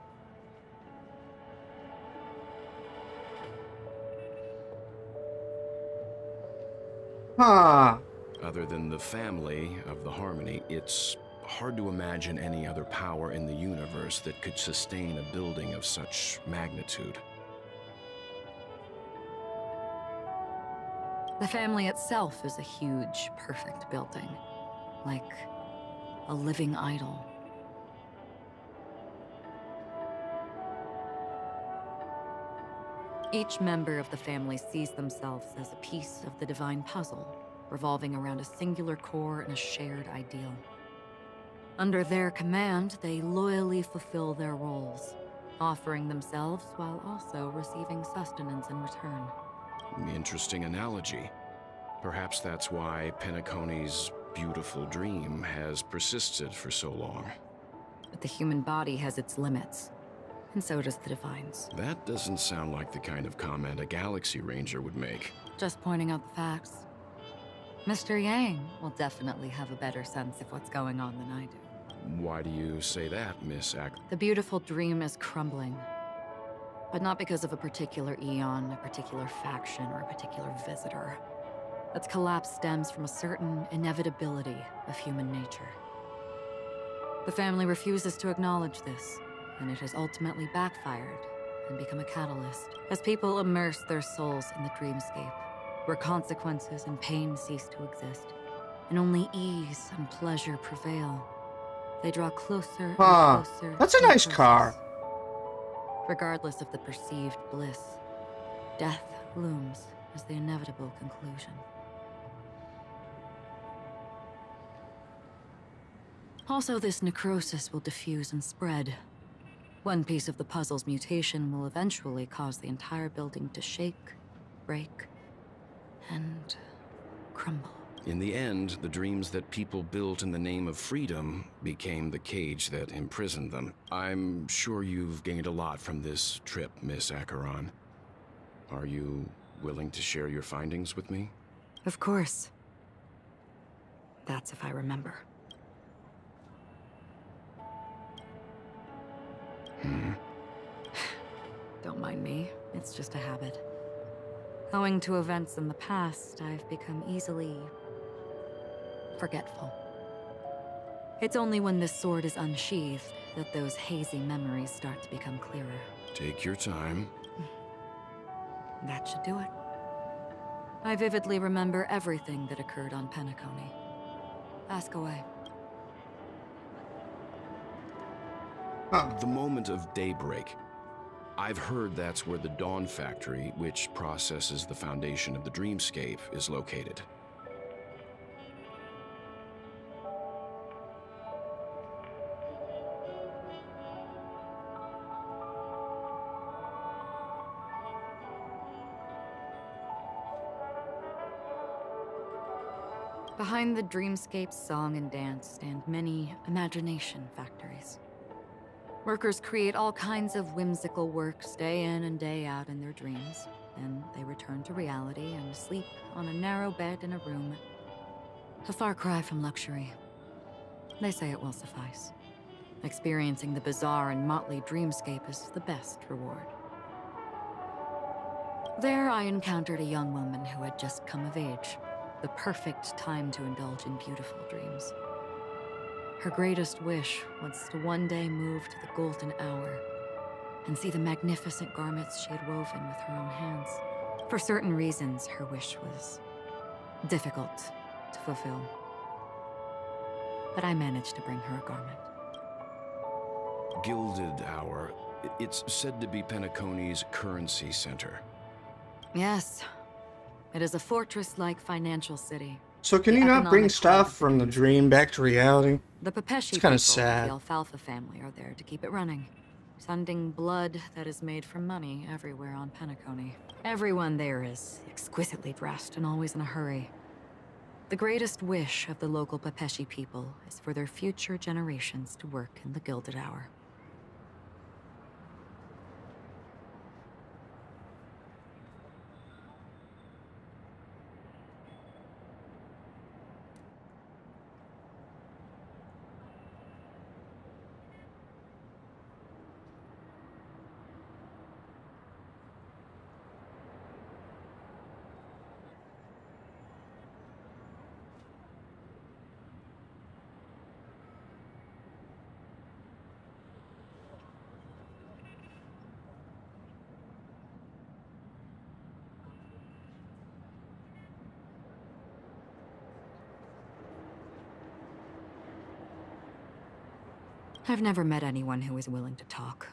Huh. Other than the family of the Harmony, it's hard to imagine any other power in the universe that could sustain a building of such magnitude. The family itself is a huge, perfect building. Like a living idol. Each member of the family sees themselves as a piece of the divine puzzle, revolving around a singular core and a shared ideal. Under their command, they loyally fulfill their roles, offering themselves while also receiving sustenance in return. Interesting analogy. Perhaps that's why Penacony's beautiful dream has persisted for so long. But the human body has its limits, and so does the Divine's. That doesn't sound like the kind of comment a Galaxy Ranger would make. Just pointing out the facts. Mr. Yang will definitely have a better sense of what's going on than I do. Why do you say that, Miss The beautiful dream is crumbling. But not because of a particular eon, a particular faction, or a particular visitor. Its collapse stems from a certain inevitability of human nature. The family refuses to acknowledge this, and it has ultimately backfired and become a catalyst as people immerse their souls in the dreamscape, where consequences and pain cease to exist, and only ease and pleasure prevail. They draw closer and closer. That's a to the nice process. car. Regardless of the perceived bliss, death looms as the inevitable conclusion. Also, this necrosis will diffuse and spread. One piece of the puzzle's mutation will eventually cause the entire building to shake, break, and crumble. In the end, the dreams that people built in the name of freedom became the cage that imprisoned them. I'm sure you've gained a lot from this trip, Miss Acheron. Are you willing to share your findings with me? Of course. That's if I remember. Don't mind me. It's just a habit. Owing to events in the past, I've become easily forgetful. It's only when this sword is unsheathed that those hazy memories start to become clearer. Take your time. That should do it. I vividly remember everything that occurred on Penacony. Ask away. The moment of daybreak. I've heard that's where the Dawn Factory, which processes the foundation of the dreamscape, is located. Behind the dreamscape's song and dance stand many imagination factories. Workers create all kinds of whimsical works day in and day out in their dreams. Then they return to reality and sleep on a narrow bed in a room. A far cry from luxury. They say it will suffice. Experiencing the bizarre and motley dreamscape is the best reward. There I encountered a young woman who had just come of age. The perfect time to indulge in beautiful dreams. Her greatest wish was to one day move to the golden hour and see the magnificent garments she had woven with her own hands. For certain reasons, her wish was difficult to fulfill. But I managed to bring her a garment. Gilded Hour. It's said to be Penacony's currency center. Yes. It is a fortress-like financial city. So can you not bring stuff from the dream back to reality? The Pepeshi It's kind people, of sad. the Alfalfa family, are there to keep it running, sending blood that is made from money everywhere on Penacony. Everyone there is exquisitely dressed and always in a hurry. The greatest wish of the local Pepeshi people is for their future generations to work in the Gilded Hour. I've never met anyone who is willing to talk.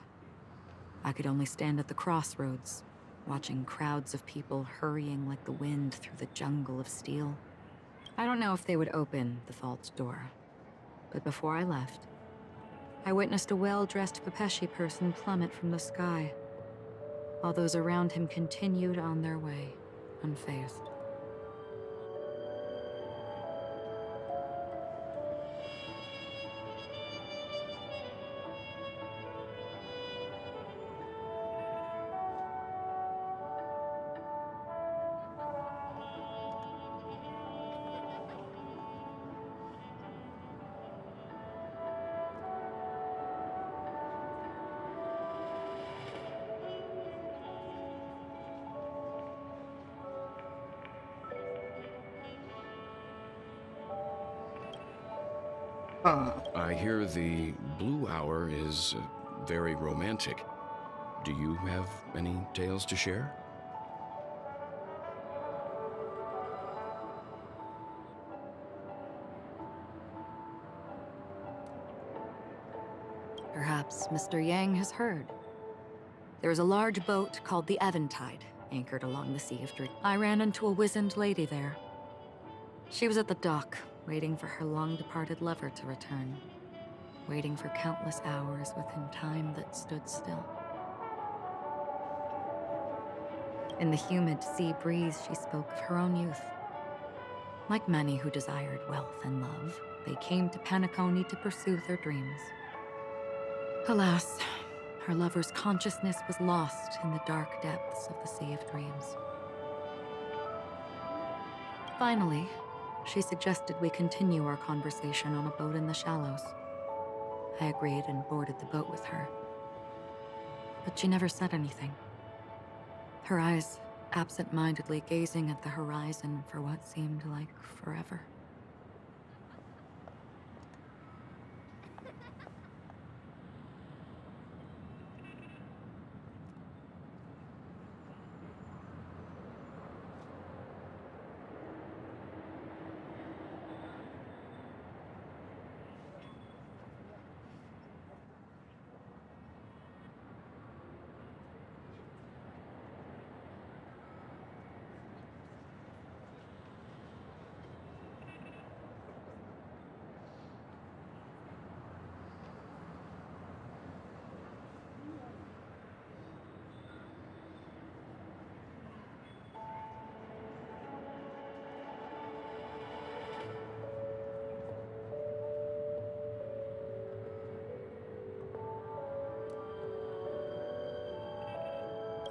I could only stand at the crossroads, watching crowds of people hurrying like the wind through the jungle of steel. I don't know if they would open the vault door, but before I left, I witnessed a well-dressed Pepeshi person plummet from the sky, while those around him continued on their way, unfazed. I hear the Blue Hour is very romantic. Do you have any tales to share? Perhaps Mr. Yang has heard. There is a large boat called the Eventide, anchored along the Sea of Dreams. I ran into a wizened lady there. She was at the dock, waiting for her long-departed lover to return. Waiting for countless hours within time that stood still. In the humid sea breeze, she spoke of her own youth. Like many who desired wealth and love, they came to Penacony to pursue their dreams. Alas, her lover's consciousness was lost in the dark depths of the Sea of Dreams. Finally, she suggested we continue our conversation on a boat in the shallows. I agreed and boarded the boat with her. But she never said anything. Her eyes absent-mindedly gazing at the horizon for what seemed like forever.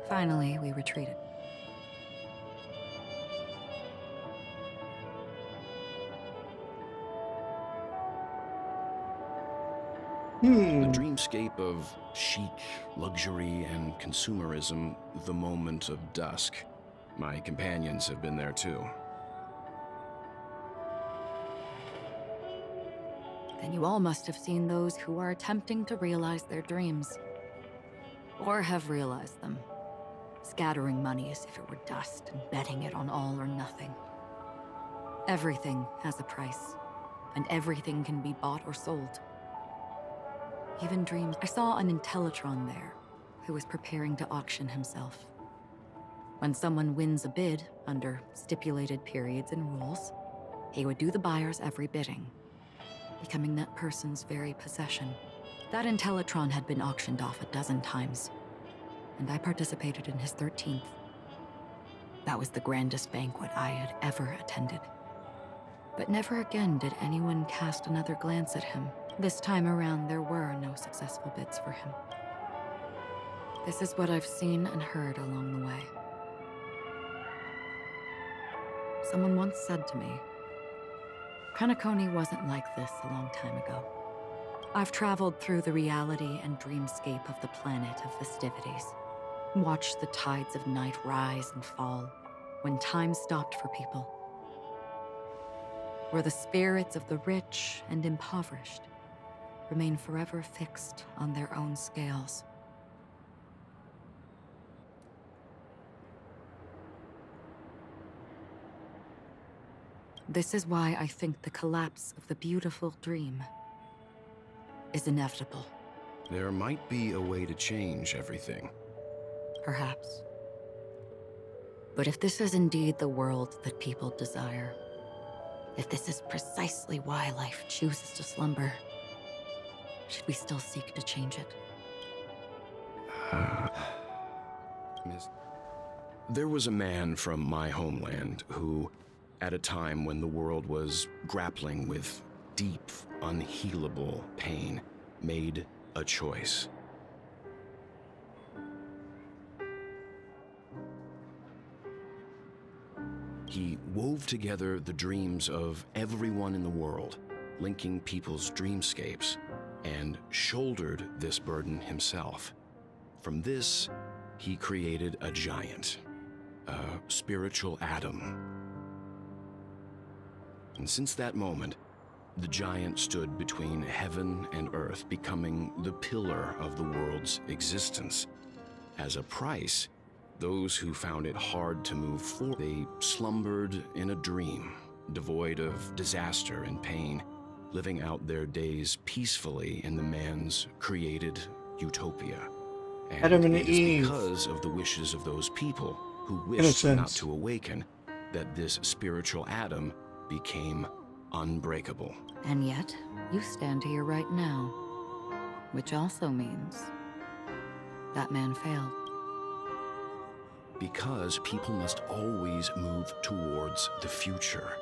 Finally, we retreated. The dreamscape of chic, luxury, and consumerism, the moment of dusk. My companions have been there too. Then you all must have seen those who are attempting to realize their dreams. Or have realized them. Scattering money as if it were dust and betting it on all or nothing. Everything has a price, and everything can be bought or sold. Even dreams. I saw an Intellitron there, who was preparing to auction himself. When someone wins a bid under stipulated periods and rules, he would do the buyer's every bidding, becoming that person's very possession. That Intellitron had been auctioned off a dozen times, and I participated in his 13th. That was the grandest banquet I had ever attended. But never again did anyone cast another glance at him. This time around, there were no successful bids for him. This is what I've seen and heard along the way. Someone once said to me, Penacony wasn't like this a long time ago. I've traveled through the reality and dreamscape of the planet of festivities. Watched the tides of night rise and fall when time stopped for people. Where the spirits of the rich and impoverished remain forever fixed on their own scales. This is why I think the collapse of the beautiful dream is inevitable. There might be a way to change everything. Perhaps. But if this is indeed the world that people desire, if this is precisely why life chooses to slumber, should we still seek to change it? There was a man from my homeland who, at a time when the world was grappling with deep, unhealable pain, made a choice. He wove together the dreams of everyone in the world, linking people's dreamscapes, and shouldered this burden himself. From this, he created a giant, a spiritual atom. And since that moment, The giant stood between heaven and earth, becoming the pillar of the world's existence. As a price, those who found it hard to move forward, they slumbered in a dream, devoid of disaster and pain, living out their days peacefully in the man's created utopia. And Adam and it is Eve. because of the wishes of those people who wished Innocence. not to awaken that this spiritual Adam became unbreakable. And yet, you stand here right now. Which also means that man failed. Because people must always move towards the future.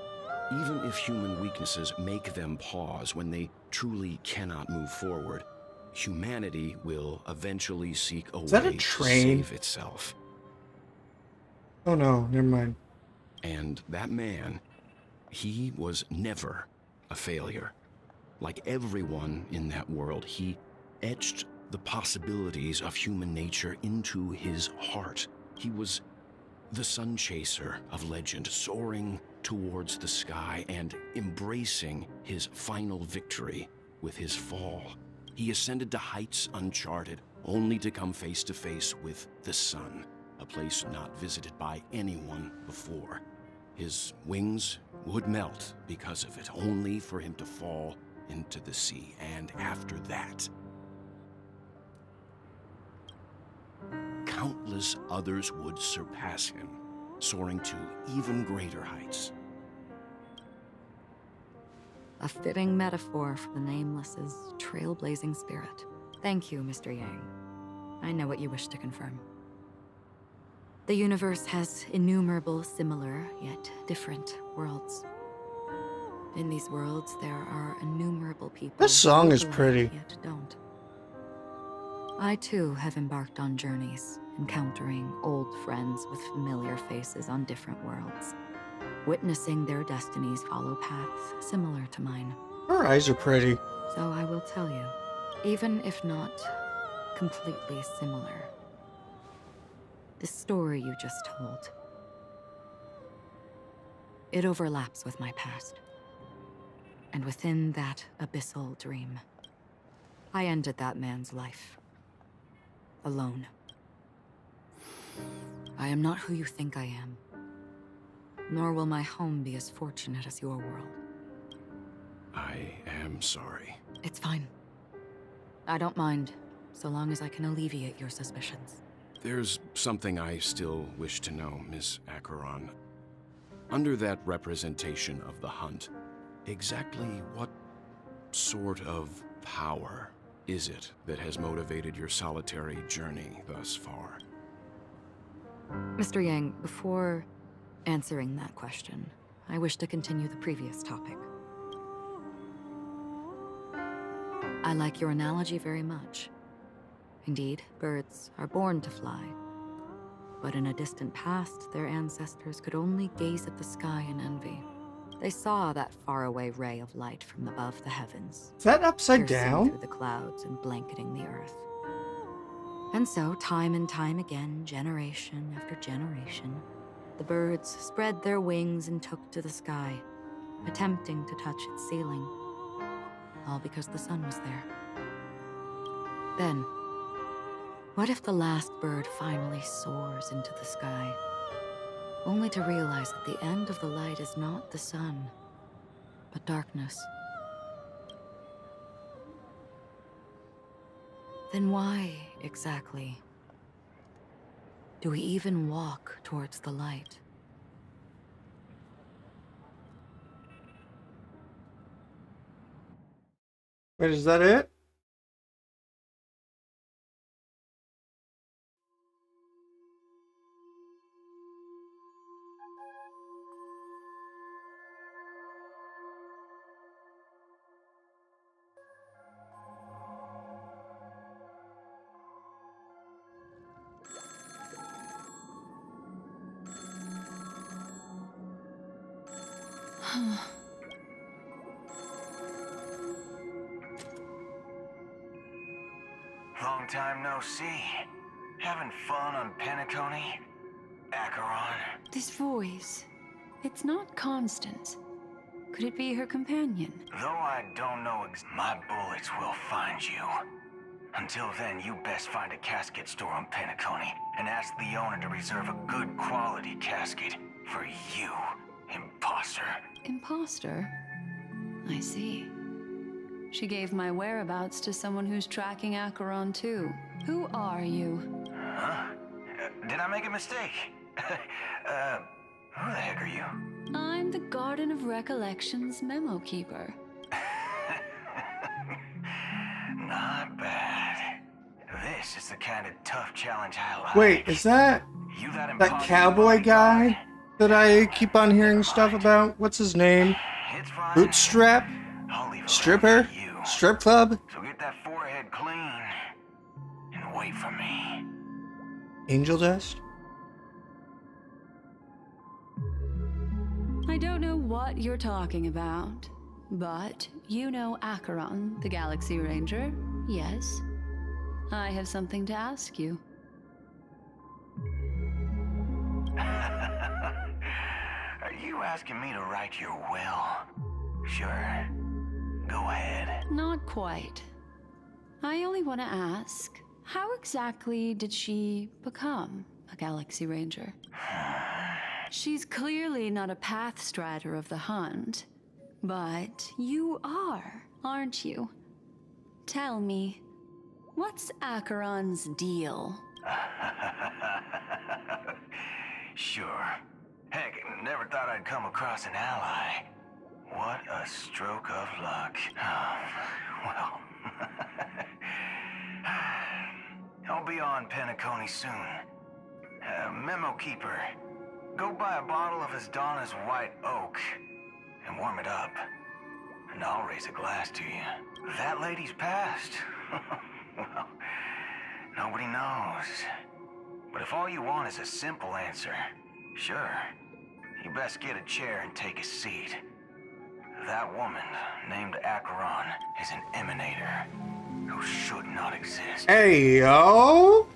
Even if human weaknesses make them pause when they truly cannot move forward, humanity will eventually seek a that a way to train? save itself. Oh no, never mind. And that man, he was never a failure. Like everyone in that world, he etched the possibilities of human nature into his heart. He was the sun chaser of legend, soaring towards the sky and embracing his final victory with his fall. He ascended to heights uncharted, only to come face to face with the sun, a place not visited by anyone before. His wings would melt because of it, only for him to fall into the sea. And after that, countless others would surpass him, soaring to even greater heights. A fitting metaphor for the Nameless's trailblazing spirit. Thank you, Mr. Yang. I know what you wish to confirm. The universe has innumerable similar, yet different worlds. In these worlds, there are innumerable people. This song who is believe, pretty. Yet don't. I too have embarked on journeys, encountering old friends with familiar faces on different worlds, witnessing their destinies follow paths similar to mine. Her eyes are pretty. So I will tell you, even if not completely similar, the story you just told, it overlaps with my past. And within that abyssal dream, I ended that man's life. Alone. I am not who you think I am. Nor will my home be as fortunate as your world. I am sorry. It's fine. I don't mind, so long as I can alleviate your suspicions. There's something I still wish to know, Miss Acheron. Under that representation of the hunt, exactly what sort of power is it that has motivated your solitary journey thus far? Mr. Yang, before answering that question, I wish to continue the previous topic. I like your analogy very much. Indeed, birds are born to fly. But in a distant past, their ancestors could only gaze at the sky in envy. They saw that faraway ray of light from above the heavens. Is that upside piercing down? through the clouds and blanketing the earth. And so, time and time again, generation after generation, the birds spread their wings and took to the sky, attempting to touch its ceiling. All because the sun was there. Then, what if the last bird finally soars into the sky, only to realize that the end of the light is not the sun, but darkness? Then why, exactly, do we even walk towards the light? Wait, is that it? Long time no see. Having fun on Penacony? Acheron? This voice, it's not constant. Could it be her companion? Though I don't know my bullets will find you. Until then, you best find a casket store on Penacony and ask the owner to reserve a good quality casket for you, imposter. Imposter? I see. She gave my whereabouts to someone who's tracking Acheron too. Who are you? Huh? Did I make a mistake? Who the heck are you? I'm the Garden of Recollection's memo keeper. Not bad. This is the kind of tough challenge I like. Wait, is that cowboy guy that I keep on hearing stuff about? What's his name? Bootstrap? Stripper? Strip club? So get that forehead clean and wait for me. Angel dust? I don't know what you're talking about, but you know Acheron, the Galaxy Ranger, yes? I have something to ask you. Are you asking me to write your will? Sure. Go ahead. Not quite. I only want to ask, how exactly did she become a Galaxy Ranger? She's clearly not a path strider of the hunt, but you are, aren't you? Tell me, what's Acheron's deal? Sure. Heck, never thought I'd come across an ally. What a stroke of luck. Well, I'll be on Penacony soon. Memo keeper, go buy a bottle of his Donna's White Oak and warm it up. And I'll raise a glass to you. That lady's passed. Well, nobody knows. But if all you want is a simple answer, sure, you best get a chair and take a seat. That woman, named Acheron, is an emanator who should not exist. Hey, yo!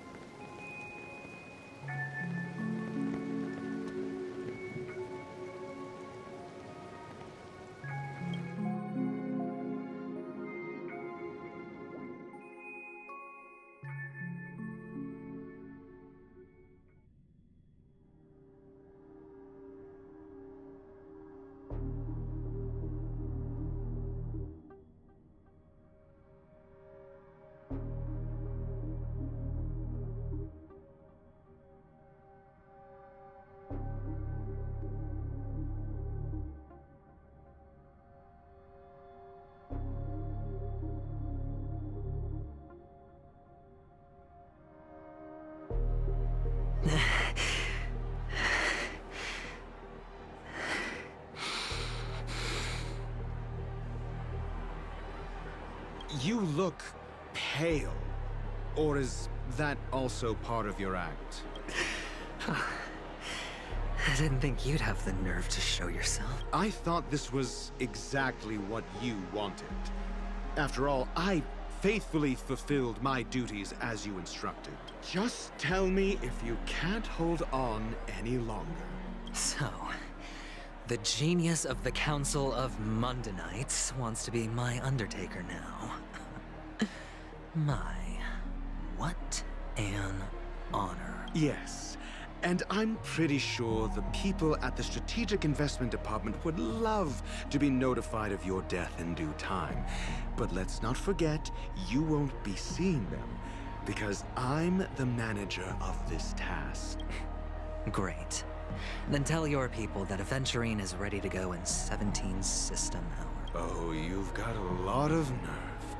You look pale. Or is that also part of your act? I didn't think you'd have the nerve to show yourself. I thought this was exactly what you wanted. After all, I faithfully fulfilled my duties as you instructed. Just tell me if you can't hold on any longer. So, the genius of the Council of Mundanites wants to be my Undertaker now. What an honor. Yes, and I'm pretty sure the people at the Strategic Investment Department would love to be notified of your death in due time. But let's not forget, you won't be seeing them, because I'm the manager of this task. Great. Then tell your people that Aventurine is ready to go in 17 system hours. Oh, you've got a lot of nerve.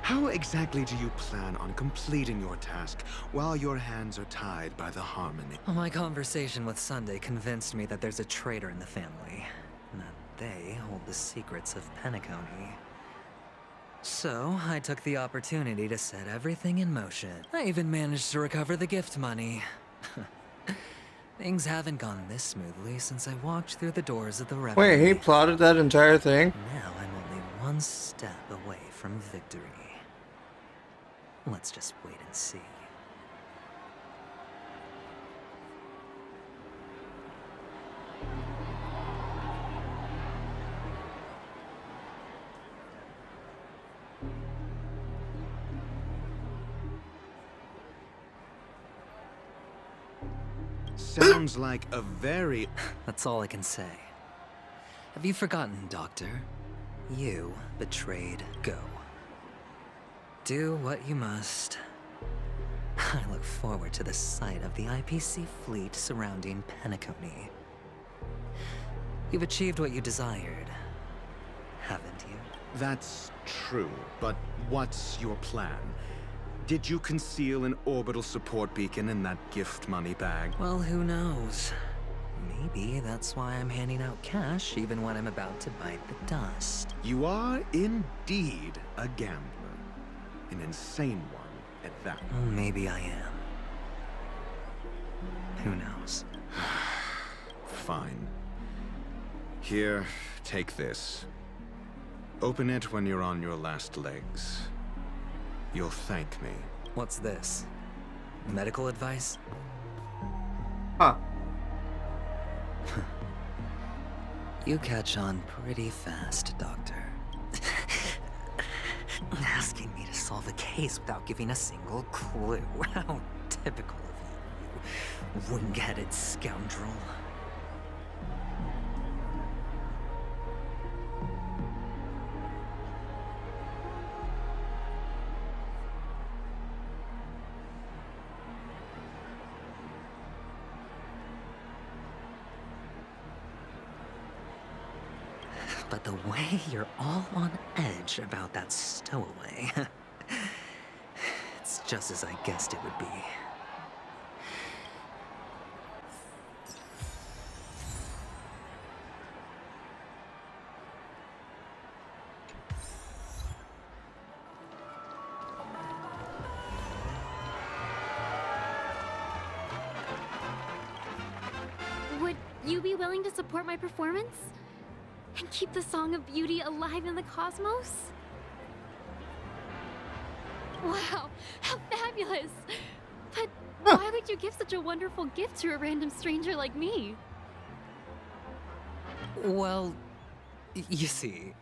How exactly do you plan on completing your task while your hands are tied by the Harmony? Well, my conversation with Sunday convinced me that there's a traitor in the family, and that they hold the secrets of Penacony. So, I took the opportunity to set everything in motion. I even managed to recover the gift money. Things haven't gone this smoothly since I walked through the doors of the Revelry. Wait, he plotted that entire thing? Now I'm only one step away from victory. Let's just wait and see. Sounds like a very... That's all I can say. Have you forgotten, Doctor? You betrayed Go. Do what you must. I look forward to the sight of the IPC fleet surrounding Penacony. You've achieved what you desired, haven't you? That's true, but what's your plan? Did you conceal an orbital support beacon in that gift money bag? Well, who knows? Maybe that's why I'm handing out cash even when I'm about to bite the dust. You are indeed a gambler. An insane one at that. Well, maybe I am. Who knows? Fine. Here, take this. Open it when you're on your last legs. You'll thank me. What's this? Medical advice? Huh. You catch on pretty fast, Doctor. Asking me to solve a case without giving a single clue. How typical of you, you wing-headed scoundrel. But the way you're all on edge about that stowaway, it's just as I guessed it would be. Would you be willing to support my performance? And keep the Song of Beauty alive in the cosmos? Wow, how fabulous! But why would you give such a wonderful gift to a random stranger like me? Well, you see,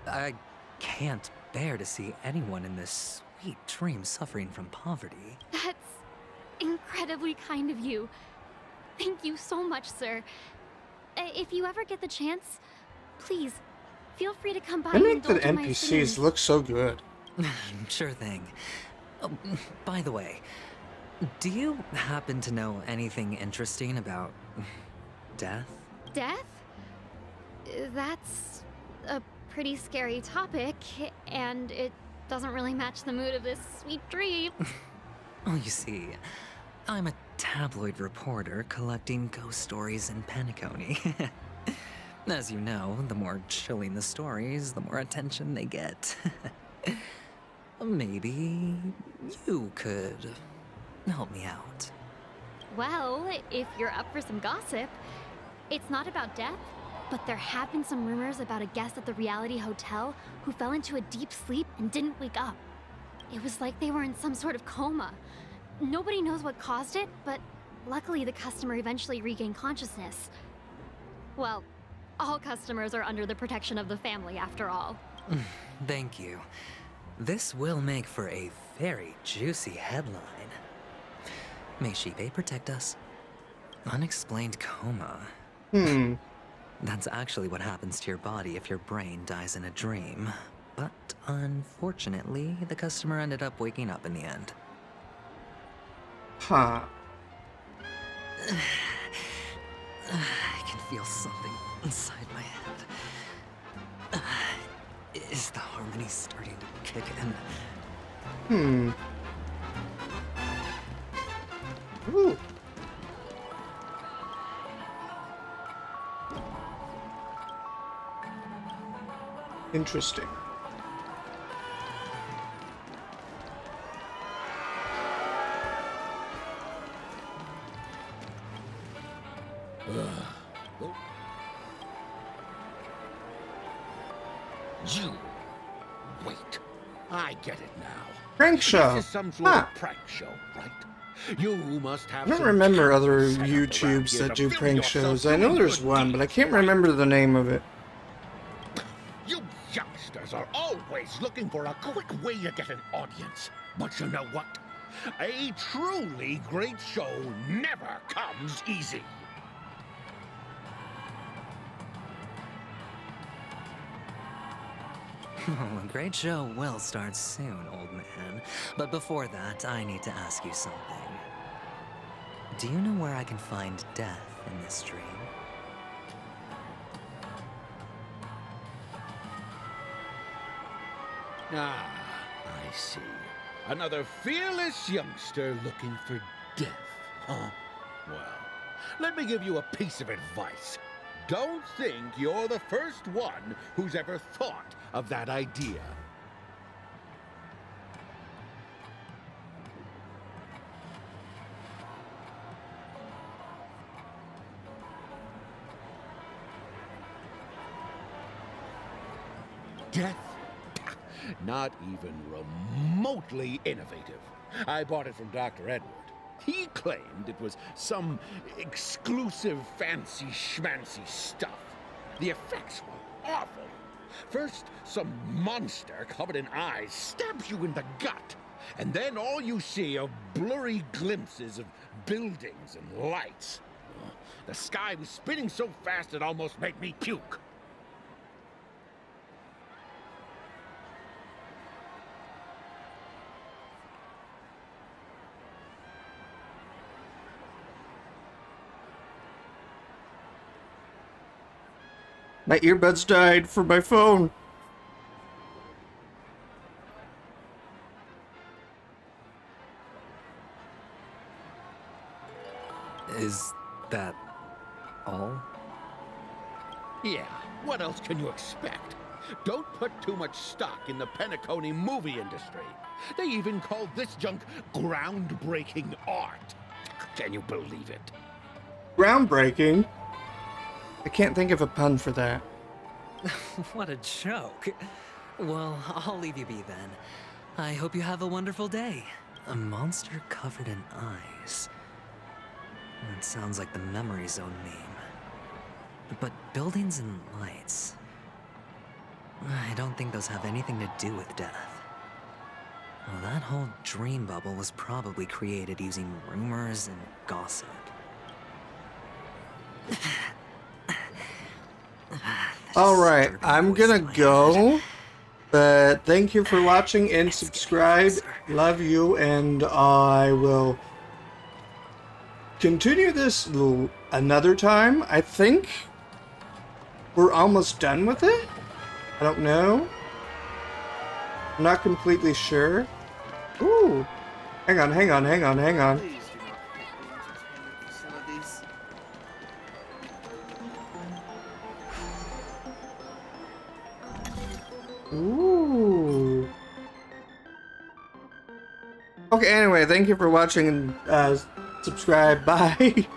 I can't bear to see anyone in this sweet dream suffering from poverty. That's incredibly kind of you. Thank you so much, sir. If you ever get the chance, please, feel free to come by They and make the indulge in my NPCs singing. look so good. Sure thing. Oh, by the way, do you happen to know anything interesting about death? Death? That's a pretty scary topic, and it doesn't really match the mood of this sweet dream. Oh, you see, I'm a tabloid reporter collecting ghost stories in Penacony. As you know, the more chilling the stories, the more attention they get. Maybe you could help me out. Well, if you're up for some gossip, it's not about death, but there have been some rumors about a guest at the reality hotel who fell into a deep sleep and didn't wake up. It was like they were in some sort of coma. Nobody knows what caused it, but luckily the customer eventually regained consciousness. Well, all customers are under the protection of the family, after all. Thank you. This will make for a very juicy headline. May Shibe protect us. Unexplained coma. That's actually what happens to your body if your brain dies in a dream. But unfortunately, the customer ended up waking up in the end. Huh. I can feel something inside my head. Is the harmony starting to kick in? Ooh. Interesting. You wait. I get it now. Prank show. This is some sort of prank show, right? You must have. I don't some remember other cameras set up around YouTubes here that to do film prank yourself shows. I doing know there's good one, but I can't remember the name of it. You youngsters are always looking for a quick way to get an audience. But you know what? A truly great show never comes easy. A great show will start soon, old man. But before that, I need to ask you something. Do you know where I can find death in this dream? Ah, I see. Another fearless youngster looking for death, huh? Well, let me give you a piece of advice. Don't think you're the first one who's ever thought of that idea. Death? Not even remotely innovative. I bought it from Dr. Edward. He claimed it was some exclusive fancy schmancy stuff. The effects were awful. First, some monster covered in eyes stabs you in the gut, and then all you see are blurry glimpses of buildings and lights. The sky was spinning so fast it almost made me puke. My earbuds died for my phone. Is that all? Yeah, what else can you expect? Don't put too much stock in the Penacony movie industry. They even called this junk groundbreaking art. Can you believe it? Groundbreaking? I can't think of a pun for that. What a joke. Well, I'll leave you be then. I hope you have a wonderful day. A monster covered in eyes. That sounds like the memory zone meme. But buildings and lights... I don't think those have anything to do with death. Well, that whole dream bubble was probably created using rumors and gossip. Alright, I'm gonna go. But thank you for watching and subscribe. Love you, and I will continue this another time. I think we're almost done with it. I don't know. I'm not completely sure. Ooh. Hang on. Ooh. Okay, anyway, thank you for watching and subscribe. Bye.